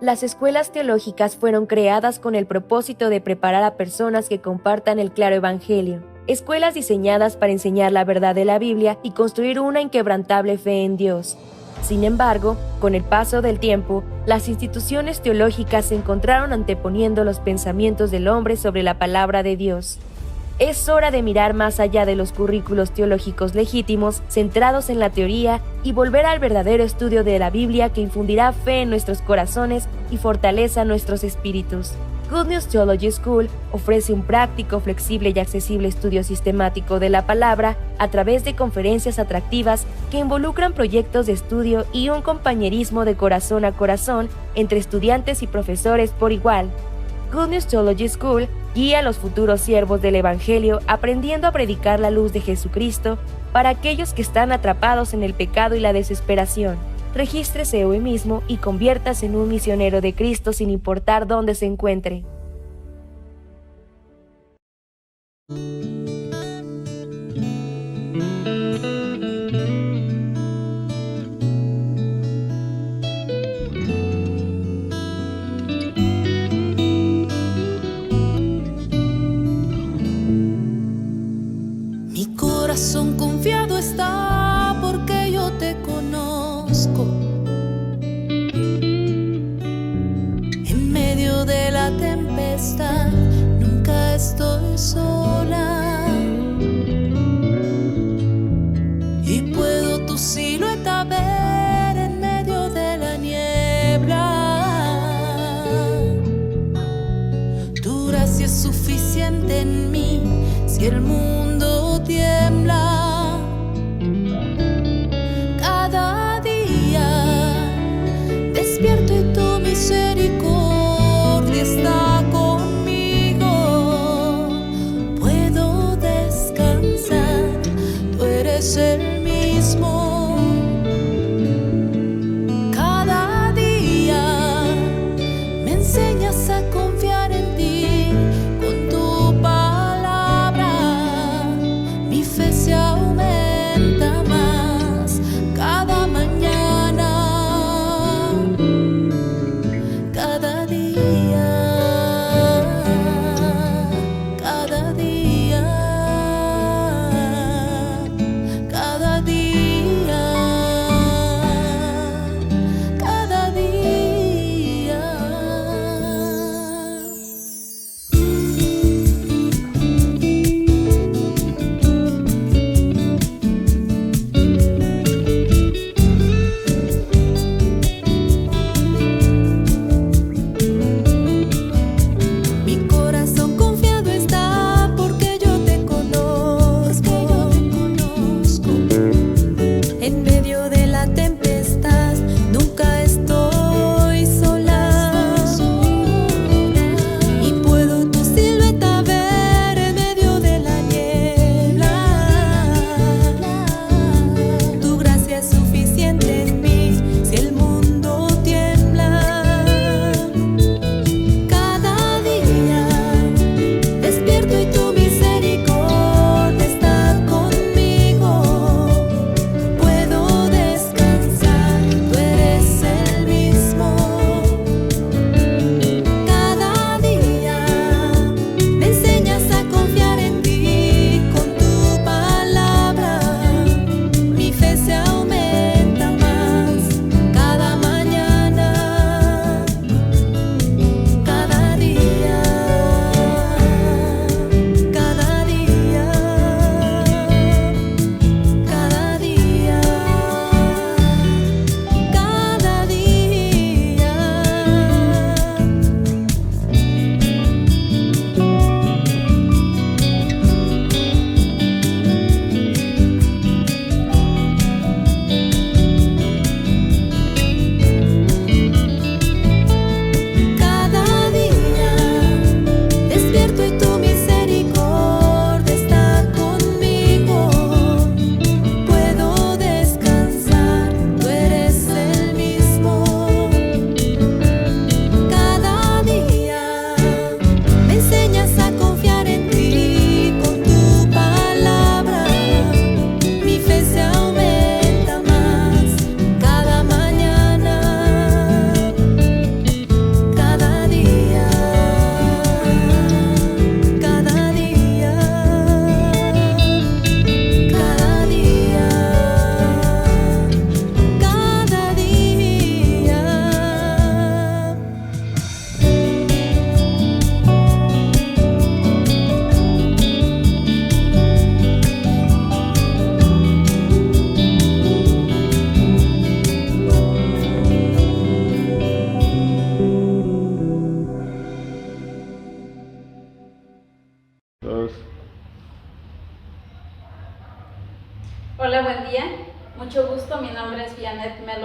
Las escuelas teológicas fueron creadas con el propósito de preparar a personas que compartan el claro evangelio. Escuelas diseñadas para enseñar la verdad de la Biblia y construir una inquebrantable fe en Dios. Sin embargo, con el paso del tiempo, las instituciones teológicas se encontraron anteponiendo los pensamientos del hombre sobre la palabra de Dios. Es hora de mirar más allá de los currículos teológicos legítimos, centrados en la teoría, y volver al verdadero estudio de la Biblia que infundirá fe en nuestros corazones y fortaleza nuestros espíritus. Good News Theology School ofrece un práctico, flexible y accesible estudio sistemático de la palabra a través de conferencias atractivas que involucran proyectos de estudio y un compañerismo de corazón a corazón entre estudiantes y profesores por igual. Good News Theology School guía a los futuros siervos del Evangelio aprendiendo a predicar la luz de Jesucristo para aquellos que están atrapados en el pecado y la desesperación. Regístrese hoy mismo y conviértase en un misionero de Cristo sin importar dónde se encuentre. Mi corazón confiado está porque yo te conozco. En medio de la tempestad nunca estoy sola. Y puedo tu silueta ver en medio de la niebla. Tu gracia es suficiente en mí si el mundo tiembla. Cada día despierto y tu misericordia está conmigo. Puedo descansar, tú eres el mismo. Cada día me enseñas a confiar en ti. Con tu palabra mi fe se aumenta más cada mañana.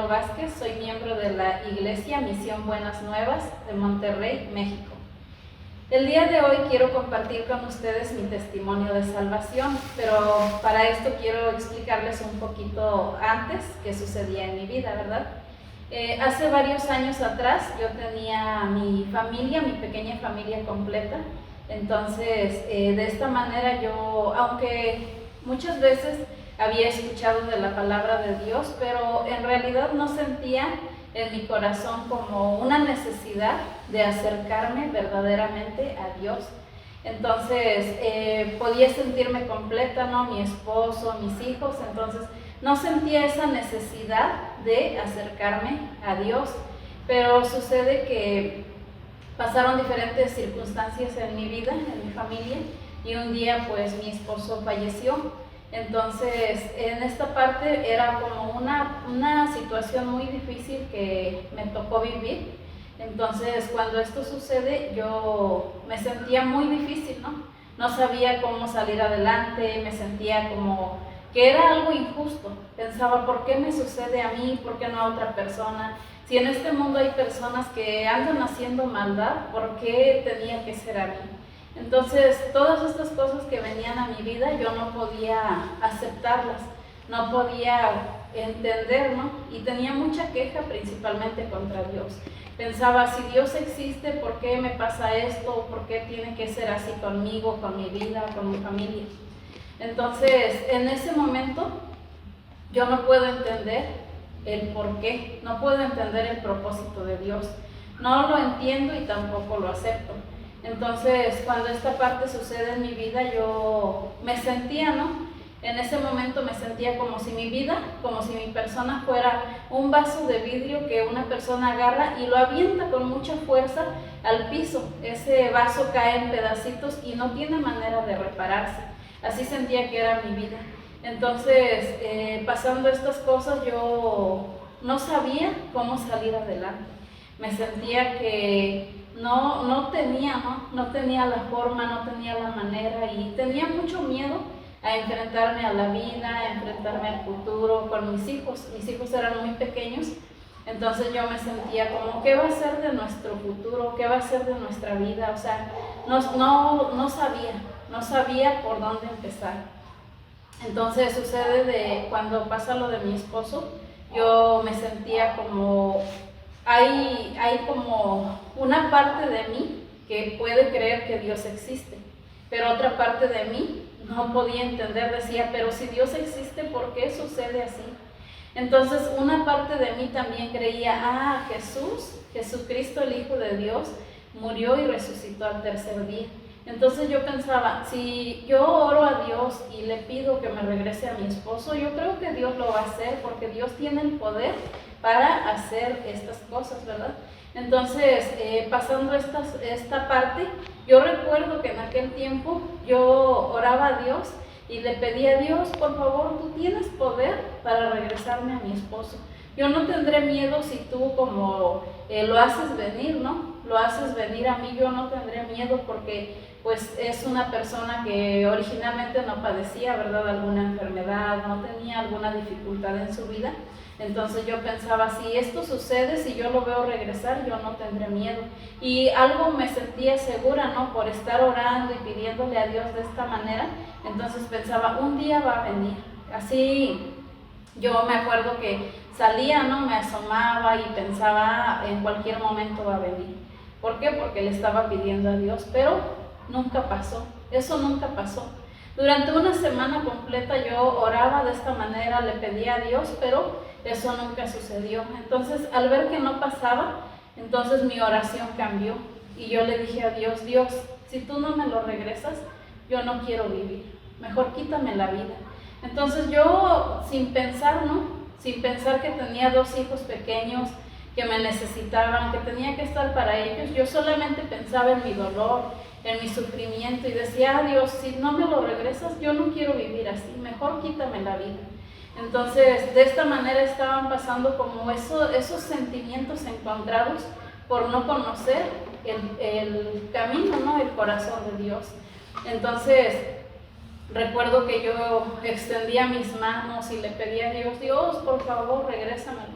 Pedro Vázquez, soy miembro de la Iglesia Misión Buenas Nuevas de Monterrey, México. El día de hoy quiero compartir con ustedes mi testimonio de salvación, pero para esto quiero explicarles un poquito antes qué sucedía en mi vida, ¿verdad? Hace varios años atrás yo tenía mi familia, mi pequeña familia completa. Entonces, de esta manera yo, aunque muchas veces había escuchado de la palabra de Dios, pero en realidad no sentía en mi corazón como una necesidad de acercarme verdaderamente a Dios. Entonces, podía sentirme completa, ¿no? Mi esposo, mis hijos, entonces no sentía esa necesidad de acercarme a Dios, pero sucede que pasaron diferentes circunstancias en mi vida, en mi familia, y un día pues mi esposo falleció. Entonces en esta parte era como una situación muy difícil que me tocó vivir. Entonces cuando esto sucede yo me sentía muy difícil, ¿no? No sabía cómo salir adelante, me sentía como que era algo injusto. Pensaba, ¿por qué me sucede a mí? ¿Por qué no a otra persona? Si en este mundo hay personas que andan haciendo maldad, ¿por qué tenía que ser a mí? Entonces, todas estas cosas que venían a mi vida, yo no podía aceptarlas, no podía entender, ¿no? Y tenía mucha queja principalmente contra Dios. Pensaba, si Dios existe, ¿por qué me pasa esto? ¿Por qué tiene que ser así conmigo, con mi vida, con mi familia? Entonces, en ese momento, yo no puedo entender el por qué, no puedo entender el propósito de Dios, no lo entiendo y tampoco lo acepto. Entonces cuando esta parte sucede en mi vida yo me sentía, ¿no? En ese momento me sentía como si mi vida, como si mi persona fuera un vaso de vidrio que una persona agarra y lo avienta con mucha fuerza al piso. Ese vaso cae en pedacitos y no tiene manera de repararse. Así sentía que era mi vida. Entonces, pasando estas cosas, yo no sabía cómo salir adelante. Me sentía que no tenía la forma, no tenía la manera y tenía mucho miedo a enfrentarme a la vida, a enfrentarme al futuro con mis hijos. Mis hijos eran muy pequeños, entonces yo me sentía como, ¿qué va a ser de nuestro futuro? ¿Qué va a ser de nuestra vida? O sea, no sabía por dónde empezar. Entonces sucede cuando pasa lo de mi esposo, yo me sentía como, hay como una parte de mí que puede creer que Dios existe, pero otra parte de mí no podía entender, decía, pero si Dios existe, ¿por qué sucede así? Entonces una parte de mí también creía, Jesucristo, el Hijo de Dios, murió y resucitó al tercer día. Entonces yo pensaba, si yo oro a Dios y le pido que me regrese a mi esposo, yo creo que Dios lo va a hacer porque Dios tiene el poder para hacer estas cosas, ¿verdad? Entonces, pasando esta parte, yo recuerdo que en aquel tiempo yo oraba a Dios y le pedí a Dios, por favor, tú tienes poder para regresarme a mi esposo. Yo no tendré miedo si tú como lo haces venir, ¿no? Lo haces venir a mí, yo no tendré miedo porque pues es una persona que originalmente no padecía, ¿verdad? Alguna enfermedad, no tenía alguna dificultad en su vida. Entonces yo pensaba, si esto sucede, si yo lo veo regresar, yo no tendré miedo. Y algo me sentía segura, ¿no? Por estar orando y pidiéndole a Dios de esta manera. Entonces pensaba, un día va a venir. Así yo me acuerdo que salía, ¿no? Me asomaba y pensaba, en cualquier momento va a venir. ¿Por qué? Porque le estaba pidiendo a Dios, pero nunca pasó. Eso nunca pasó. Durante una semana completa yo oraba de esta manera, le pedía a Dios, pero eso nunca sucedió. Entonces, al ver que no pasaba, entonces mi oración cambió. Y yo le dije a Dios, Dios, si tú no me lo regresas, yo no quiero vivir. Mejor quítame la vida. Entonces yo, sin pensar, ¿no? Sin pensar que tenía 2 hijos pequeños, que me necesitaban, que tenía que estar para ellos, yo solamente pensaba en mi dolor, en mi sufrimiento y decía, Dios, si no me lo regresas, yo no quiero vivir así, mejor quítame la vida. Entonces, de esta manera estaban pasando como esos sentimientos encontrados por no conocer el camino, ¿no? El corazón de Dios. Entonces, recuerdo que yo extendía mis manos y le pedía a Dios, Dios, por favor, regrésamelo.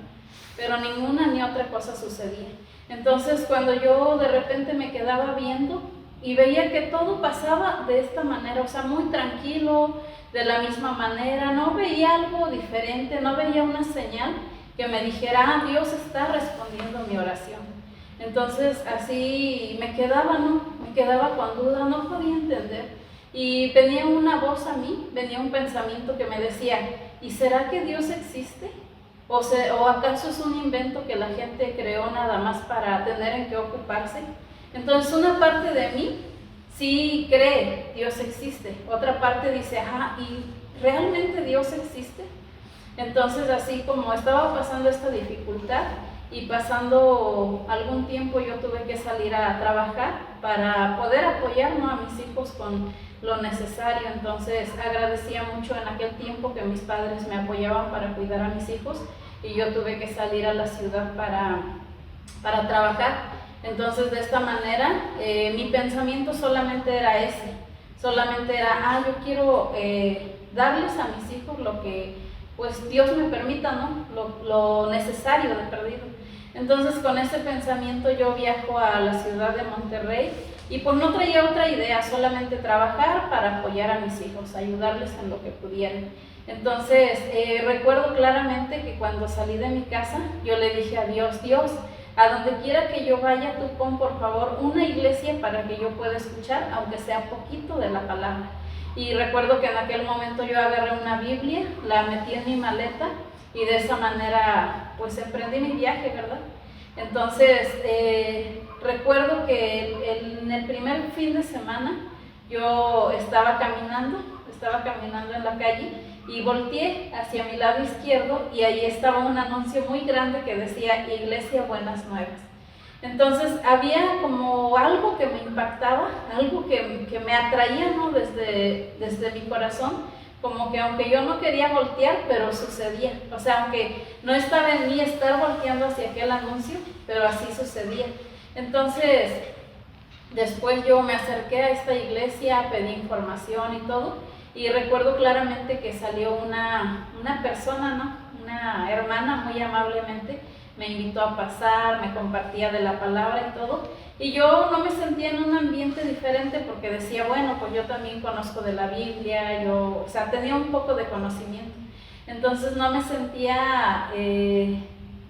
pero ninguna ni otra cosa sucedía. Entonces cuando yo de repente me quedaba viendo y veía que todo pasaba de esta manera, o sea, muy tranquilo, de la misma manera, no veía algo diferente, no veía una señal que me dijera, ah, Dios está respondiendo mi oración. Entonces así me quedaba, ¿no? Me quedaba con duda, no podía entender. Y venía una voz a mí, venía un pensamiento que me decía, ¿y será que Dios existe? ¿O acaso es un invento que la gente creó nada más para tener en qué ocuparse? Entonces una parte de mí sí cree, Dios existe. Otra parte dice, ajá, ¿y realmente Dios existe? Entonces así como estaba pasando esta dificultad y pasando algún tiempo yo tuve que salir a trabajar para poder apoyar, ¿no?, a mis hijos con lo necesario. Entonces agradecía mucho en aquel tiempo que mis padres me apoyaban para cuidar a mis hijos y yo tuve que salir a la ciudad para trabajar. Entonces de esta manera mi pensamiento solamente era ese, solamente era, yo quiero darles a mis hijos lo que pues Dios me permita, ¿no?, lo necesario de perdido. Entonces con ese pensamiento yo viajo a la ciudad de Monterrey y pues no traía otra idea, solamente trabajar para apoyar a mis hijos, ayudarles en lo que pudieran. Entonces recuerdo claramente que cuando salí de mi casa yo le dije a Dios, Dios, a donde quiera que yo vaya, tú pon por favor una iglesia para que yo pueda escuchar, aunque sea poquito de la palabra. Y recuerdo que en aquel momento yo agarré una Biblia, la metí en mi maleta y de esa manera pues emprendí mi viaje, ¿verdad? Entonces recuerdo que en el primer fin de semana yo estaba caminando en la calle y volteé hacia mi lado izquierdo y ahí estaba un anuncio muy grande que decía Iglesia Buenas Nuevas. Entonces había como algo que me impactaba, algo que me atraía, ¿no?, desde mi corazón, como que aunque yo no quería voltear, pero sucedía. O sea, aunque no estaba en mí estar volteando hacia aquel anuncio, pero así sucedía. Entonces después yo me acerqué a esta iglesia, pedí información y todo, y recuerdo claramente que salió una persona, ¿no?, una hermana, muy amablemente me invitó a pasar, me compartía de la palabra y todo, y yo no me sentía en un ambiente diferente porque decía, bueno, pues yo también conozco de la Biblia, o sea, tenía un poco de conocimiento, entonces no me sentía,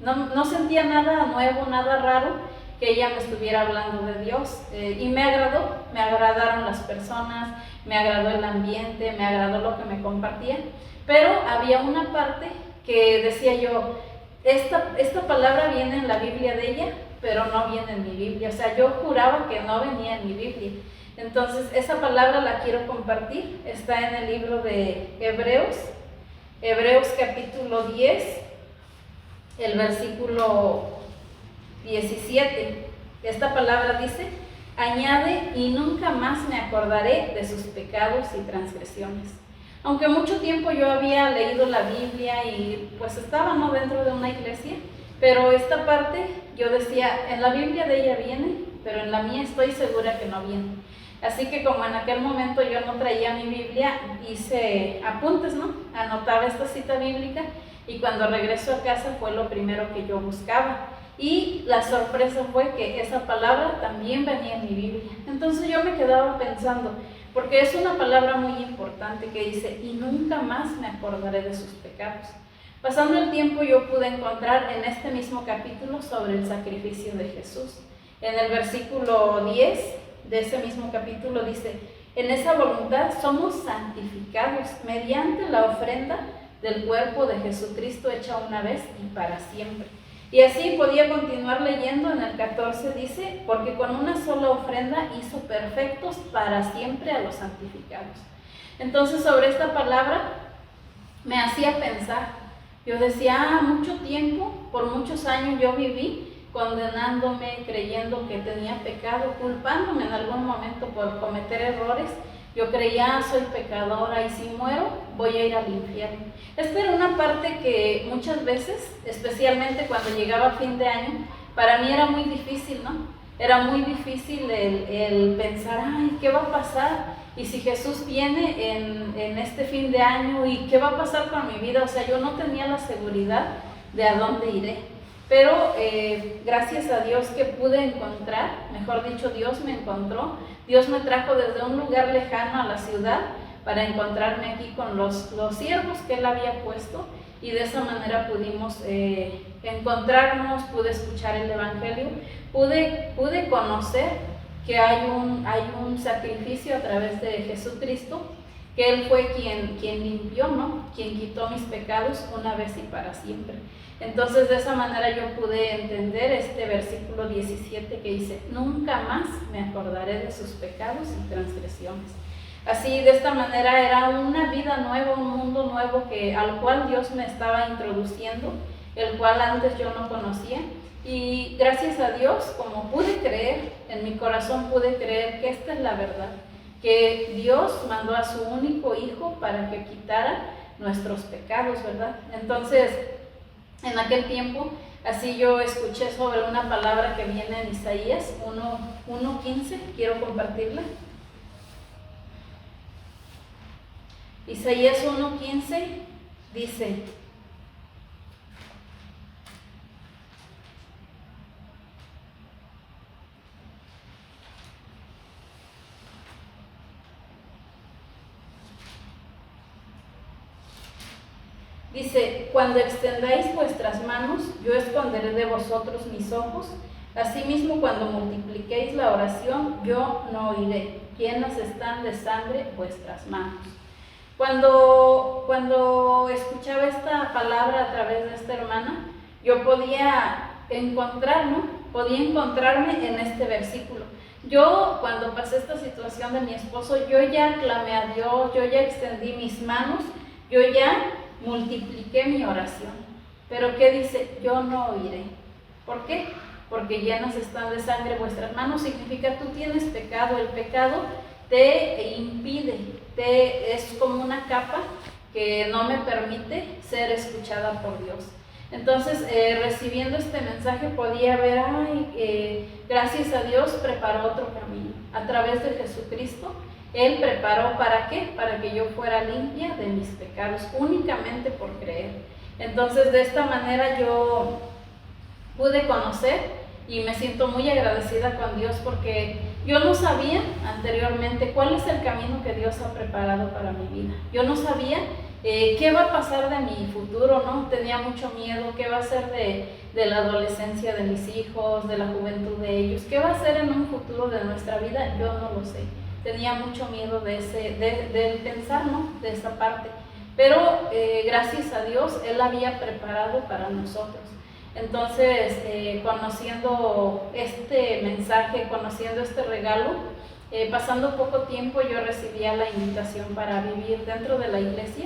no sentía nada nuevo, nada raro que ella me estuviera hablando de Dios, y me agradaron las personas, me agradó el ambiente, me agradó lo que me compartía, pero había una parte que decía yo, esta palabra viene en la Biblia de ella, pero no viene en mi Biblia. O sea, yo juraba que no venía en mi Biblia. Entonces, esa palabra la quiero compartir. Está en el libro de Hebreos capítulo 10, el versículo 17. Esta palabra dice, añade, y nunca más me acordaré de sus pecados y transgresiones. Aunque mucho tiempo yo había leído la Biblia y pues estaba, ¿no?, dentro de una iglesia, pero esta parte yo decía, en la Biblia de ella viene, pero en la mía estoy segura que no viene. Así que como en aquel momento yo no traía mi Biblia, hice apuntes, ¿no?, anotaba esta cita bíblica y cuando regreso a casa fue lo primero que yo buscaba. Y la sorpresa fue que esa palabra también venía en mi Biblia. Entonces yo me quedaba pensando, porque es una palabra muy importante que dice, y nunca más me acordaré de sus pecados. Pasando el tiempo yo pude encontrar en este mismo capítulo sobre el sacrificio de Jesús. En el versículo 10 de ese mismo capítulo dice, en esa voluntad somos santificados mediante la ofrenda del cuerpo de Jesucristo hecha una vez y para siempre. Y así podía continuar leyendo. En el 14 dice, porque con una sola ofrenda hizo perfectos para siempre a los santificados. Entonces sobre esta palabra me hacía pensar. Yo decía, mucho tiempo, por muchos años yo viví condenándome, creyendo que tenía pecado, culpándome en algún momento por cometer errores. Yo creía, soy pecadora y si muero voy a ir al infierno. Esta era una parte que muchas veces, especialmente cuando llegaba fin de año, para mí era muy difícil, ¿no? Era muy difícil el pensar, ay, ¿qué va a pasar? Y si Jesús viene en este fin de año, ¿y qué va a pasar con mi vida? O sea, yo no tenía la seguridad de a dónde iré. Pero gracias a Dios que pude encontrar, mejor dicho, Dios me encontró, Dios me trajo desde un lugar lejano a la ciudad para encontrarme aquí con los siervos que Él había puesto, y de esa manera pudimos encontrarnos, pude escuchar el Evangelio, pude conocer que hay un sacrificio a través de Jesucristo, que Él fue quien limpió, ¿no? Quien quitó mis pecados una vez y para siempre. Entonces de esa manera yo pude entender este versículo 17 que dice: nunca más me acordaré de sus pecados y transgresiones. Así, de esta manera era una vida nueva, un mundo nuevo al cual Dios me estaba introduciendo, el cual antes yo no conocía. Y gracias a Dios, como pude creer, en mi corazón pude creer que esta es la verdad, que Dios mandó a su único Hijo para que quitara nuestros pecados, ¿verdad? Entonces, en aquel tiempo, así yo escuché sobre una palabra que viene en Isaías 1:15, quiero compartirla. Isaías 1:15 dice: cuando extendáis vuestras manos, yo esconderé de vosotros mis ojos. Asimismo, cuando multipliquéis la oración, yo no oiré. Llenas están de sangre vuestras manos. Cuando escuchaba esta palabra a través de esta hermana, yo podía encontrarme en este versículo. Yo, cuando pasé esta situación de mi esposo, yo ya clamé a Dios, yo ya extendí mis manos, yo ya multipliqué mi oración. Pero ¿qué dice? Yo no oiré. ¿Por qué? Porque llenas están de sangre vuestras manos. Significa tú tienes pecado. El pecado te impide, es como una capa que no me permite ser escuchada por Dios. Entonces, recibiendo este mensaje podía ver, gracias a Dios preparó otro camino. A través de Jesucristo, Él preparó, ¿para qué? Para que yo fuera limpia de mis pecados, únicamente por creer. Entonces, de esta manera yo pude conocer y me siento muy agradecida con Dios, porque yo no sabía anteriormente cuál es el camino que Dios ha preparado para mi vida. Yo no sabía qué va a pasar de mi futuro, ¿no? Tenía mucho miedo, qué va a ser de la adolescencia de mis hijos, de la juventud de ellos, qué va a ser en un futuro de nuestra vida, yo no lo sé. Tenía mucho miedo de pensar, ¿no? De esa parte. Pero gracias a Dios, Él había preparado para nosotros. Entonces, conociendo este mensaje, conociendo este regalo, pasando poco tiempo yo recibía la invitación para vivir dentro de la iglesia,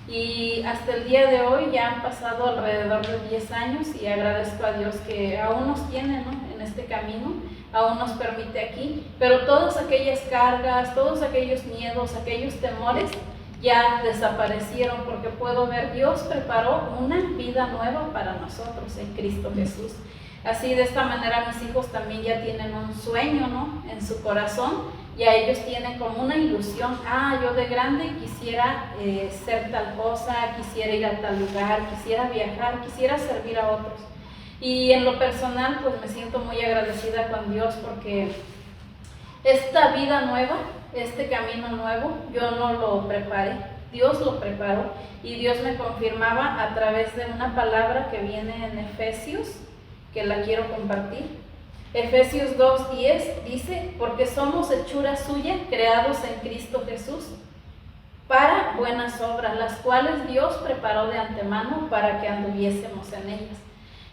y hasta el día de hoy ya han pasado alrededor de 10 años y agradezco a Dios que aún nos tiene, ¿no? En este camino, aún nos permite aquí, pero todas aquellas cargas, todos aquellos miedos, aquellos temores ya desaparecieron, porque puedo ver, Dios preparó una vida nueva para nosotros en Cristo Jesús. Así, de esta manera, mis hijos también ya tienen un sueño, ¿no? En su corazón, ya ellos tienen como una ilusión: yo de grande quisiera ser tal cosa, quisiera ir a tal lugar, quisiera viajar, quisiera servir a otros. Y en lo personal, pues me siento muy agradecida con Dios, porque esta vida nueva, este camino nuevo, yo no lo preparé, Dios lo preparó, y Dios me confirmaba a través de una palabra que viene en Efesios, que la quiero compartir. Efesios 2:10 dice: porque somos hechura suya, creados en Cristo Jesús, para buenas obras, las cuales Dios preparó de antemano para que anduviésemos en ellas.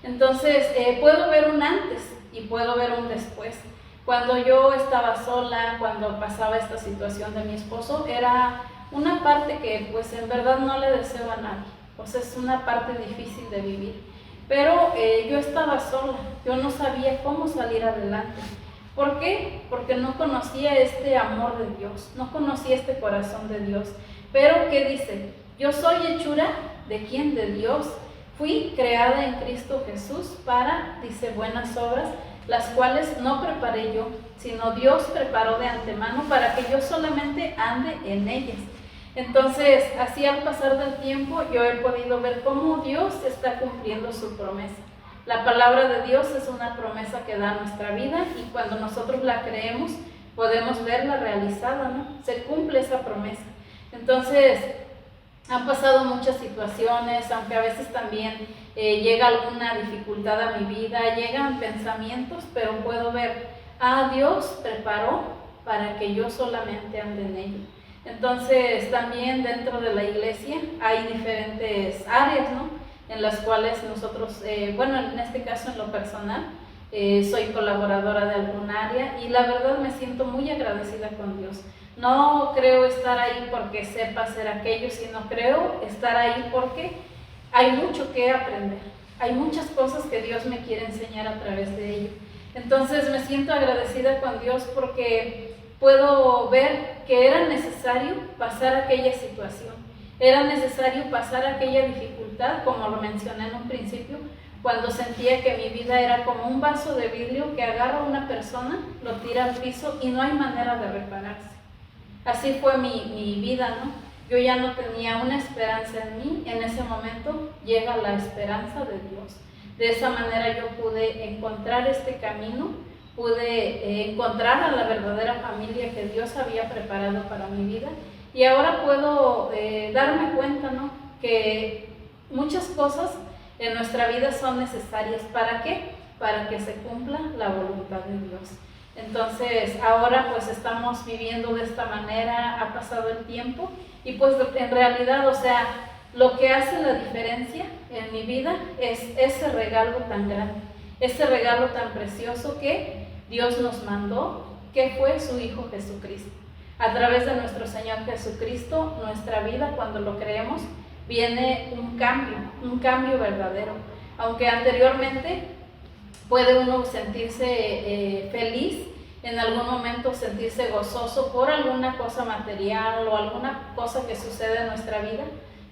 Entonces, puedo ver un antes y puedo ver un después. Cuando yo estaba sola, cuando pasaba esta situación de mi esposo, era una parte que pues en verdad no le deseo a nadie, pues es una parte difícil de vivir, pero yo estaba sola, yo no sabía cómo salir adelante. ¿Por qué? Porque no conocía este amor de Dios, no conocía este corazón de Dios. Pero ¿qué dice? Yo soy hechura, ¿de quién? De Dios. Fui creada en Cristo Jesús para, dice, buenas obras, las cuales no preparé yo, sino Dios preparó de antemano para que yo solamente ande en ellas. Entonces, así al pasar del tiempo, yo he podido ver cómo Dios está cumpliendo su promesa. La palabra de Dios es una promesa que da a nuestra vida y cuando nosotros la creemos, podemos verla realizada, ¿no? Se cumple esa promesa. Entonces, han pasado muchas situaciones, aunque a veces también llega alguna dificultad a mi vida, llegan pensamientos, pero puedo ver, Dios preparó para que yo solamente ande en ello. Entonces, también dentro de la iglesia hay diferentes áreas, ¿no?, en las cuales nosotros, bueno, en este caso en lo personal, soy colaboradora de algún área y la verdad me siento muy agradecida con Dios. No creo estar ahí porque sepa hacer aquello, sino creo estar ahí porque hay mucho que aprender. Hay muchas cosas que Dios me quiere enseñar a través de ello. Entonces me siento agradecida con Dios porque puedo ver que era necesario pasar aquella situación. Era necesario pasar aquella dificultad, como lo mencioné en un principio, cuando sentía que mi vida era como un vaso de vidrio que agarra a una persona, lo tira al piso y no hay manera de repararse. Así fue mi vida, ¿no? Yo ya no tenía una esperanza en mí, en ese momento llega la esperanza de Dios. De esa manera yo pude encontrar este camino, pude encontrar a la verdadera familia que Dios había preparado para mi vida. Y ahora puedo darme cuenta, ¿no?, que muchas cosas en nuestra vida son necesarias. ¿Para qué? Para que se cumpla la voluntad de Dios. Entonces, ahora pues estamos viviendo de esta manera, ha pasado el tiempo y pues en realidad, o sea, lo que hace la diferencia en mi vida es ese regalo tan grande, ese regalo tan precioso que Dios nos mandó, que fue su Hijo Jesucristo. A través de nuestro Señor Jesucristo, nuestra vida, cuando lo creemos, viene un cambio verdadero. Aunque anteriormente puede uno sentirse feliz, en algún momento sentirse gozoso por alguna cosa material o alguna cosa que sucede en nuestra vida,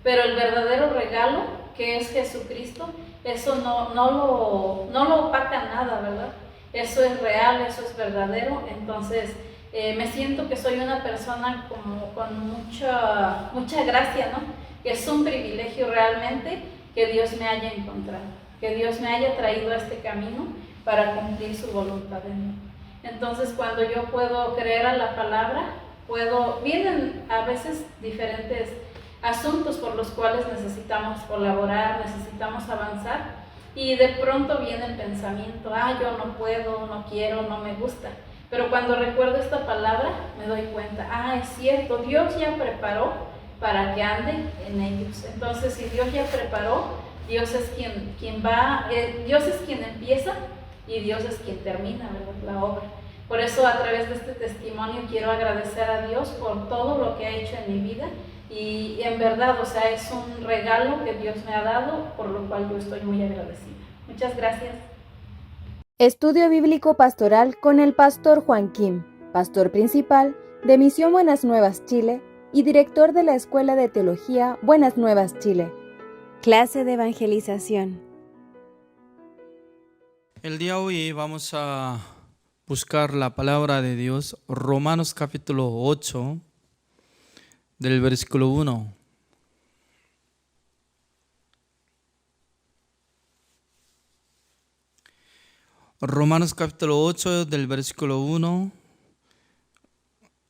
pero el verdadero regalo que es Jesucristo, eso no lo opaca nada, ¿verdad? Eso es real, eso es verdadero. Entonces me siento que soy una persona como con mucha gracia, ¿no? Que es un privilegio realmente que Dios me haya encontrado, que Dios me haya traído a este camino para cumplir su voluntad en mí. Entonces, cuando yo puedo creer a la palabra, vienen a veces diferentes asuntos por los cuales necesitamos colaborar, necesitamos avanzar, y de pronto viene el pensamiento, yo no puedo, no quiero, no me gusta. Pero cuando recuerdo esta palabra, me doy cuenta, es cierto, Dios ya preparó para que ande en ellos. Entonces, si Dios ya preparó, Dios es Dios es quien empieza y Dios es quien termina, ¿verdad?, la obra. Por eso, a través de este testimonio, quiero agradecer a Dios por todo lo que ha hecho en mi vida. Y en verdad, o sea, es un regalo que Dios me ha dado, por lo cual yo estoy muy agradecida. Muchas gracias. Estudio Bíblico Pastoral con el pastor Juan Kim, pastor principal de Misión Buenas Nuevas Chile y director de la Escuela de Teología Buenas Nuevas Chile. Clase de evangelización. El día de hoy vamos a buscar la palabra de Dios, Romanos capítulo 8, del versículo 1. Romanos capítulo 8, del versículo 1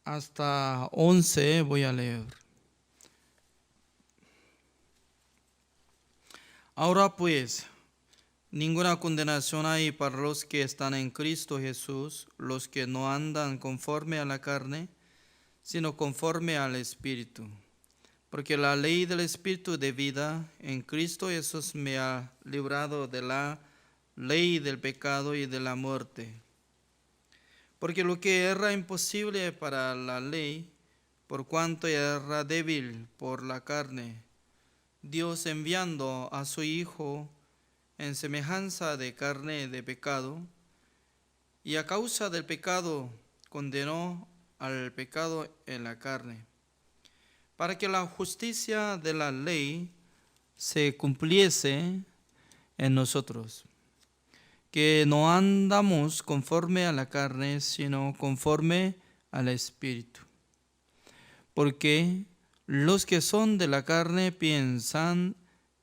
hasta 11 voy a leer. Ahora pues, ninguna condenación hay para los que están en Cristo Jesús, los que no andan conforme a la carne, sino conforme al Espíritu. Porque la ley del Espíritu de vida en Cristo Jesús me ha librado de la ley del pecado y de la muerte. Porque lo que era imposible para la ley, por cuanto era débil por la carne, Dios enviando a su Hijo en semejanza de carne de pecado, y a causa del pecado condenó al pecado en la carne, para que la justicia de la ley se cumpliese en nosotros, que no andamos conforme a la carne, sino conforme al Espíritu. Porque Los que son de la carne piensan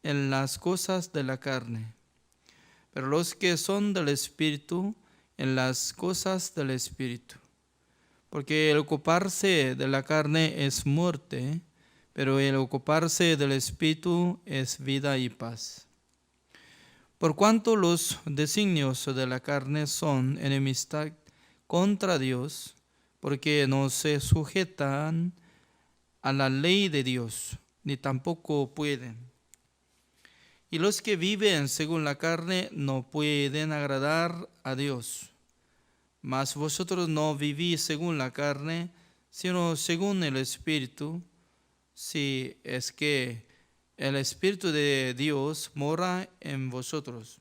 en las cosas de la carne, pero los que son del Espíritu en las cosas del Espíritu. Porque el ocuparse de la carne es muerte, pero el ocuparse del Espíritu es vida y paz. Por cuanto los designios de la carne son enemistad contra Dios, porque no se sujetan a la ley de Dios, ni tampoco pueden. Y los que viven según la carne no pueden agradar a Dios. Mas vosotros no vivís según la carne, sino según el Espíritu, si es que el Espíritu de Dios mora en vosotros.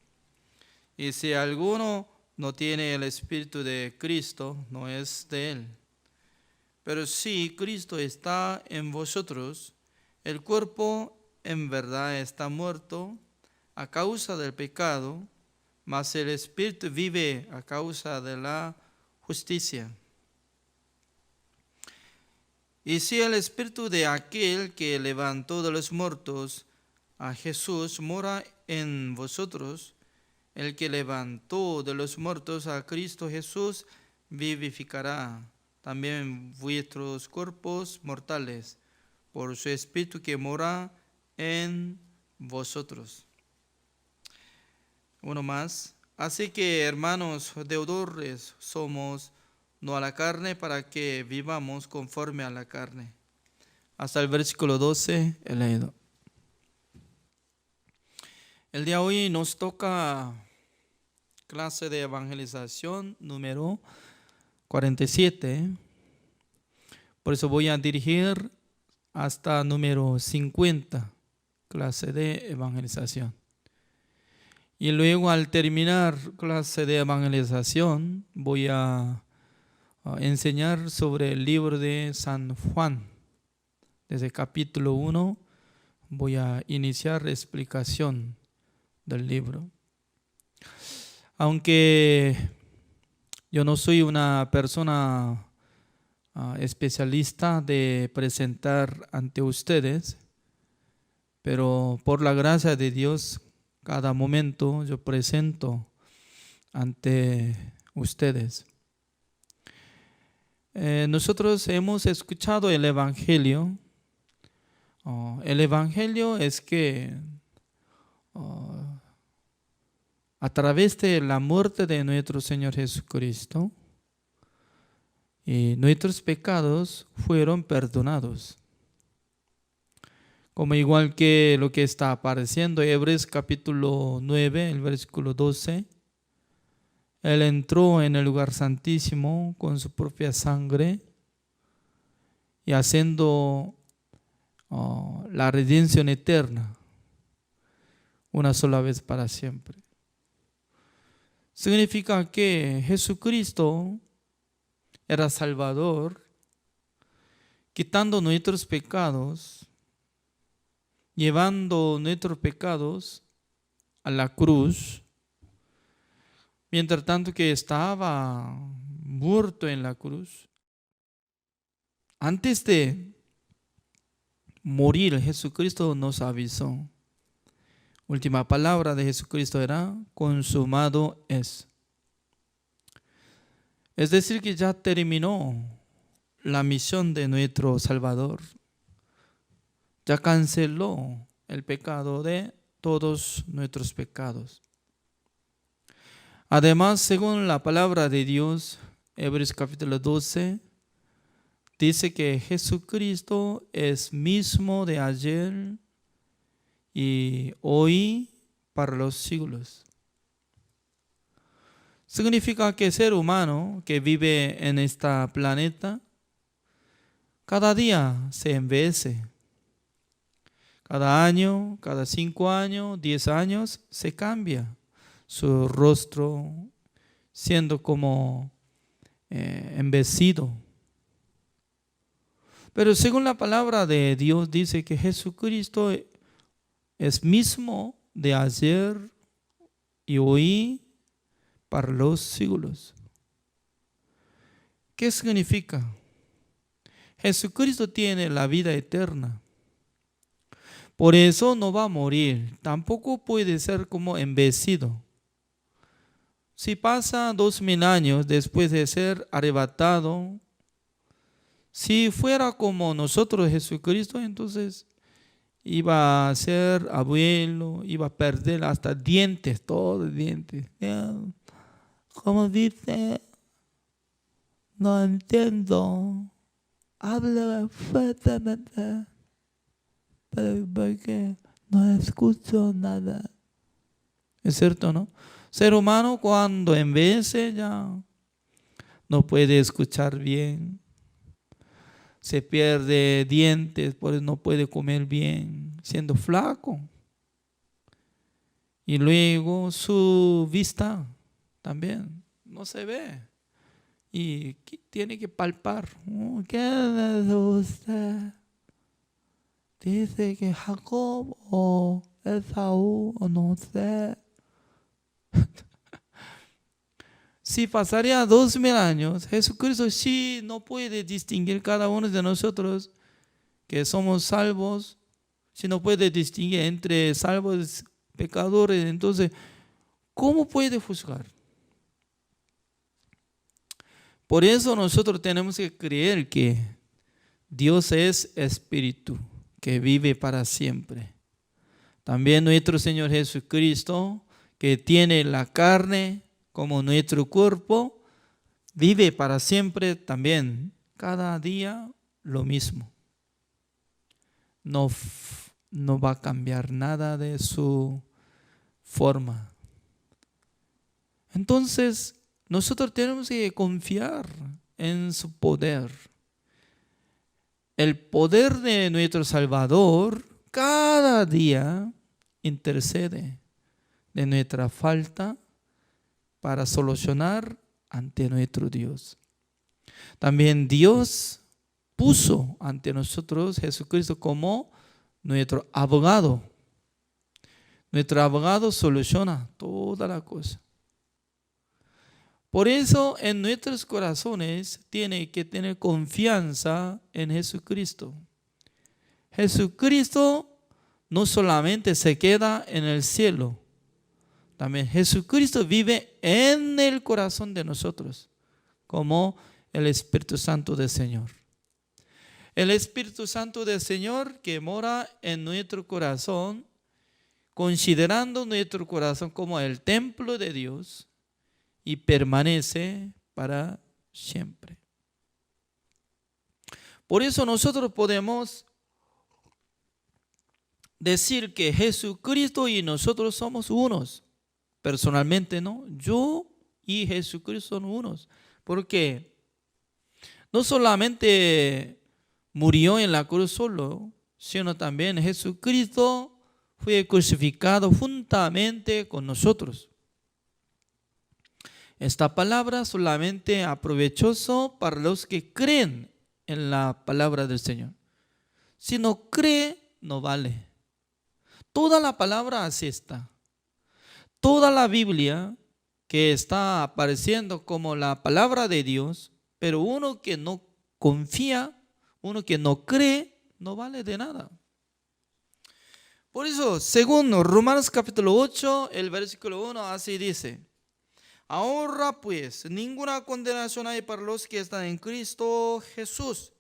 Y si alguno no tiene el Espíritu de Cristo, no es de él. Pero si Cristo está en vosotros, el cuerpo en verdad está muerto a causa del pecado, mas el Espíritu vive a causa de la justicia. Y si el Espíritu de aquel que levantó de los muertos a Jesús mora en vosotros, el que levantó de los muertos a Cristo Jesús vivificará también vuestros cuerpos mortales por su Espíritu que mora en vosotros. Uno más. Así que, hermanos deudores, somos no a la carne para que vivamos conforme a la carne. Hasta el versículo 12 he leído. El día de hoy nos toca clase de evangelización número 47. Por eso voy a dirigir hasta número 50, clase de evangelización. Y luego al terminar clase de evangelización voy a enseñar sobre el libro de San Juan. Desde capítulo 1 voy a iniciar la explicación del libro. Aunque yo no soy una persona especialista de presentar ante ustedes, pero por la gracia de Dios, cada momento yo presento ante ustedes. Nosotros hemos escuchado el Evangelio. El Evangelio es que a través de la muerte de nuestro Señor Jesucristo, nuestros pecados fueron perdonados. Como igual que lo que está apareciendo en Hebreos capítulo 9, el versículo 12. Él entró en el lugar santísimo con su propia sangre y haciendo la redención eterna una sola vez para siempre. Significa que Jesucristo era Salvador, quitando nuestros pecados, llevando nuestros pecados a la cruz, mientras tanto que estaba muerto en la cruz. Antes de morir, Jesucristo nos avisó. Última palabra de Jesucristo era: consumado es. Es decir, que ya terminó la misión de nuestro Salvador. Ya canceló el pecado de todos nuestros pecados. Además, según la palabra de Dios, Hebreos capítulo 12, dice que Jesucristo es mismo de ayer y hoy para los siglos. Significa que el ser humano que vive en este planeta cada día se envejece. Cada año, cada 5 años, 10 años se cambia su rostro, siendo como envejecido. Pero según la palabra de Dios dice que Jesucristo es mismo de ayer y hoy para los siglos. ¿Qué significa? Jesucristo tiene la vida eterna. Por eso no va a morir. Tampoco puede ser como envejecido. Si pasa 2000 años después de ser arrebatado, si fuera como nosotros Jesucristo, entonces iba a ser abuelo, iba a perder hasta dientes, todos dientes. Como dice, no entiendo. Habla fuertemente, pero porque no escucho nada. Es cierto, ¿no? Ser humano cuando envejece ya no puede escuchar bien. Se pierde dientes, por eso no puede comer bien, siendo flaco. Y luego su vista también no se ve. Y tiene que palpar. ¿Qué es usted? Dice que Jacob o Esaú o no sé. Si pasaría 2000 años, Jesucristo sí no puede distinguir cada uno de nosotros que somos salvos, si no puede distinguir entre salvos y pecadores, entonces, ¿cómo puede juzgar? Por eso nosotros tenemos que creer que Dios es espíritu, que vive para siempre. También nuestro Señor Jesucristo, que tiene la carne como nuestro cuerpo, vive para siempre también. Cada día lo mismo. No va a cambiar nada de su forma. Entonces, nosotros tenemos que confiar en su poder. El poder de nuestro Salvador cada día intercede de nuestra falta para solucionar ante nuestro Dios. También Dios puso ante nosotros Jesucristo como nuestro abogado. Nuestro abogado soluciona toda la cosa. Por eso en nuestros corazones tiene que tener confianza en Jesucristo. Jesucristo no solamente se queda en el cielo, también Jesucristo vive en el corazón de nosotros, como el Espíritu Santo del Señor. El Espíritu Santo del Señor que mora en nuestro corazón, considerando nuestro corazón como el templo de Dios y permanece para siempre. Por eso nosotros podemos decir que Jesucristo y nosotros somos unos. Personalmente, ¿no? Yo y Jesucristo son unos. Porque no solamente murió en la cruz solo, sino también Jesucristo fue crucificado juntamente con nosotros. Esta palabra solamente aprovechoso para los que creen en la palabra del Señor. Si no cree, no vale. Toda la palabra así está. Toda la Biblia que está apareciendo como la palabra de Dios, pero uno que no confía, uno que no cree, no vale de nada. Por eso, según Romanos capítulo 8, el versículo 1, así dice: ahora pues, ninguna condenación hay para los que están en Cristo Jesús.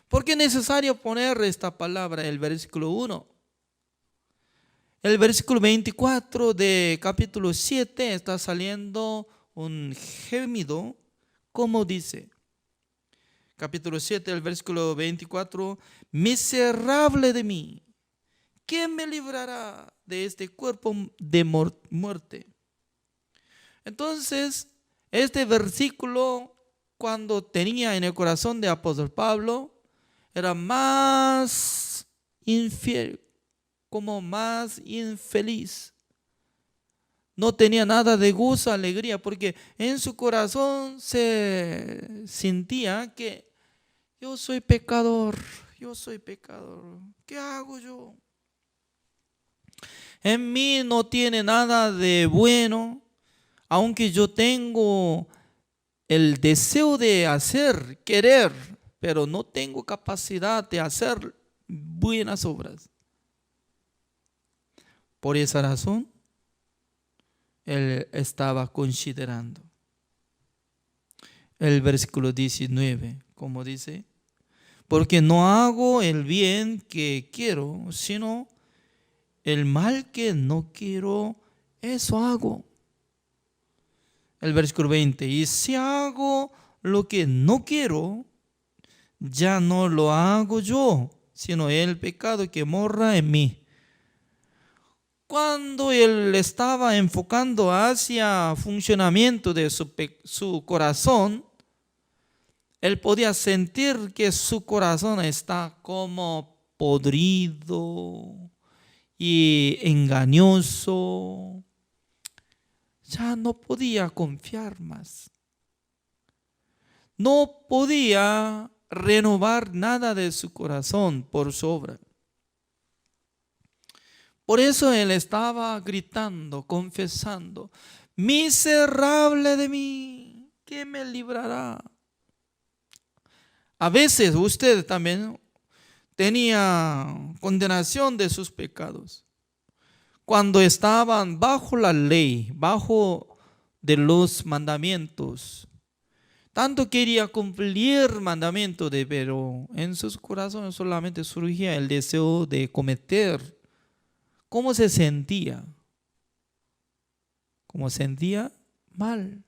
¿Por qué es necesario poner esta palabra, el versículo 1? El versículo 24 de capítulo 7 está saliendo un gemido, como dice. Capítulo 7, el versículo 24: miserable de mí, ¿quién me librará de este cuerpo de muerte? Entonces, este versículo, cuando tenía en el corazón de apóstol Pablo, era más infiel, como más infeliz. No tenía nada de gozo, alegría, porque en su corazón se sentía que yo soy pecador, ¿qué hago yo? En mí no tiene nada de bueno, aunque yo tengo el deseo de hacer, querer, pero no tengo capacidad de hacer buenas obras. Por esa razón, él estaba considerando. El versículo 19, como dice, porque no hago el bien que quiero, sino el mal que no quiero, eso hago. El versículo 20, y si hago lo que no quiero, ya no lo hago yo, sino el pecado que mora en mí. Cuando él estaba enfocando hacia funcionamiento de su corazón, él podía sentir que su corazón está como podrido y engañoso. Ya no podía confiar más. No podía renovar nada de su corazón por su obra. Por eso él estaba gritando, confesando, miserable de mí, ¿quién me librará? A veces usted también tenía condenación de sus pecados. Cuando estaban bajo la ley, bajo de los mandamientos, tanto quería cumplir mandamientos, pero en sus corazones solamente surgía el deseo de cometer. ¿Cómo se sentía? Como sentía mal,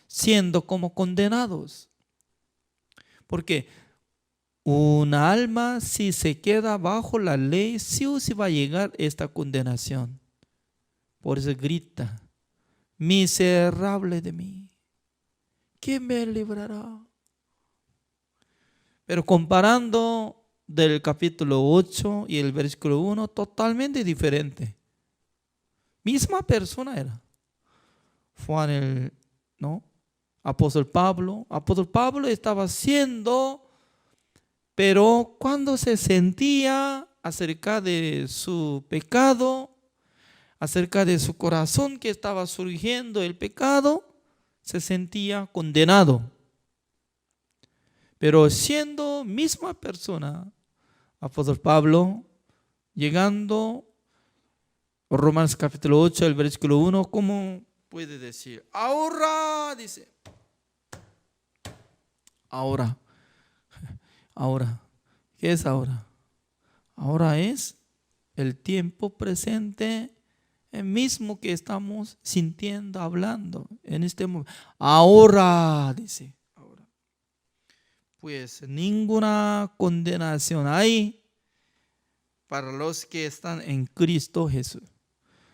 siendo como condenados. Porque un alma, si se queda bajo la ley, sí o sí va a llegar esta condenación. Por eso grita, miserable de mí, ¿quién me librará? Pero comparando del capítulo 8 y el versículo 1, totalmente diferente. Misma persona era. Fue Apóstol Pablo. Apóstol Pablo estaba haciendo, pero cuando se sentía acerca de su pecado, acerca de su corazón que estaba surgiendo el pecado, se sentía condenado. Pero siendo misma persona, Apóstol Pablo, llegando a Romanos capítulo 8, el versículo 1, ¿cómo puede decir? Ahora, dice. Ahora. ¿Qué es ahora? Ahora es el tiempo presente, el mismo que estamos sintiendo, hablando en este momento. Ahora, dice. Pues ninguna condenación hay para los que están en Cristo Jesús.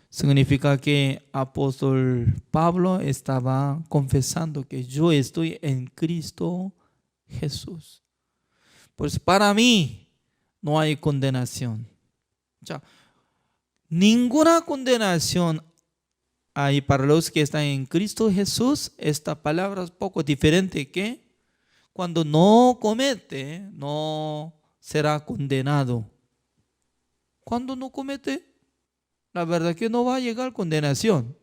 Significa que apóstol Pablo estaba confesando que yo estoy en Cristo Jesús. Pues para mí no hay condenación. O sea, ninguna condenación hay para los que están en Cristo Jesús. Esta palabra es poco diferente que cuando no comete, no será condenado. Cuando no comete, la verdad que no va a llegar condenación,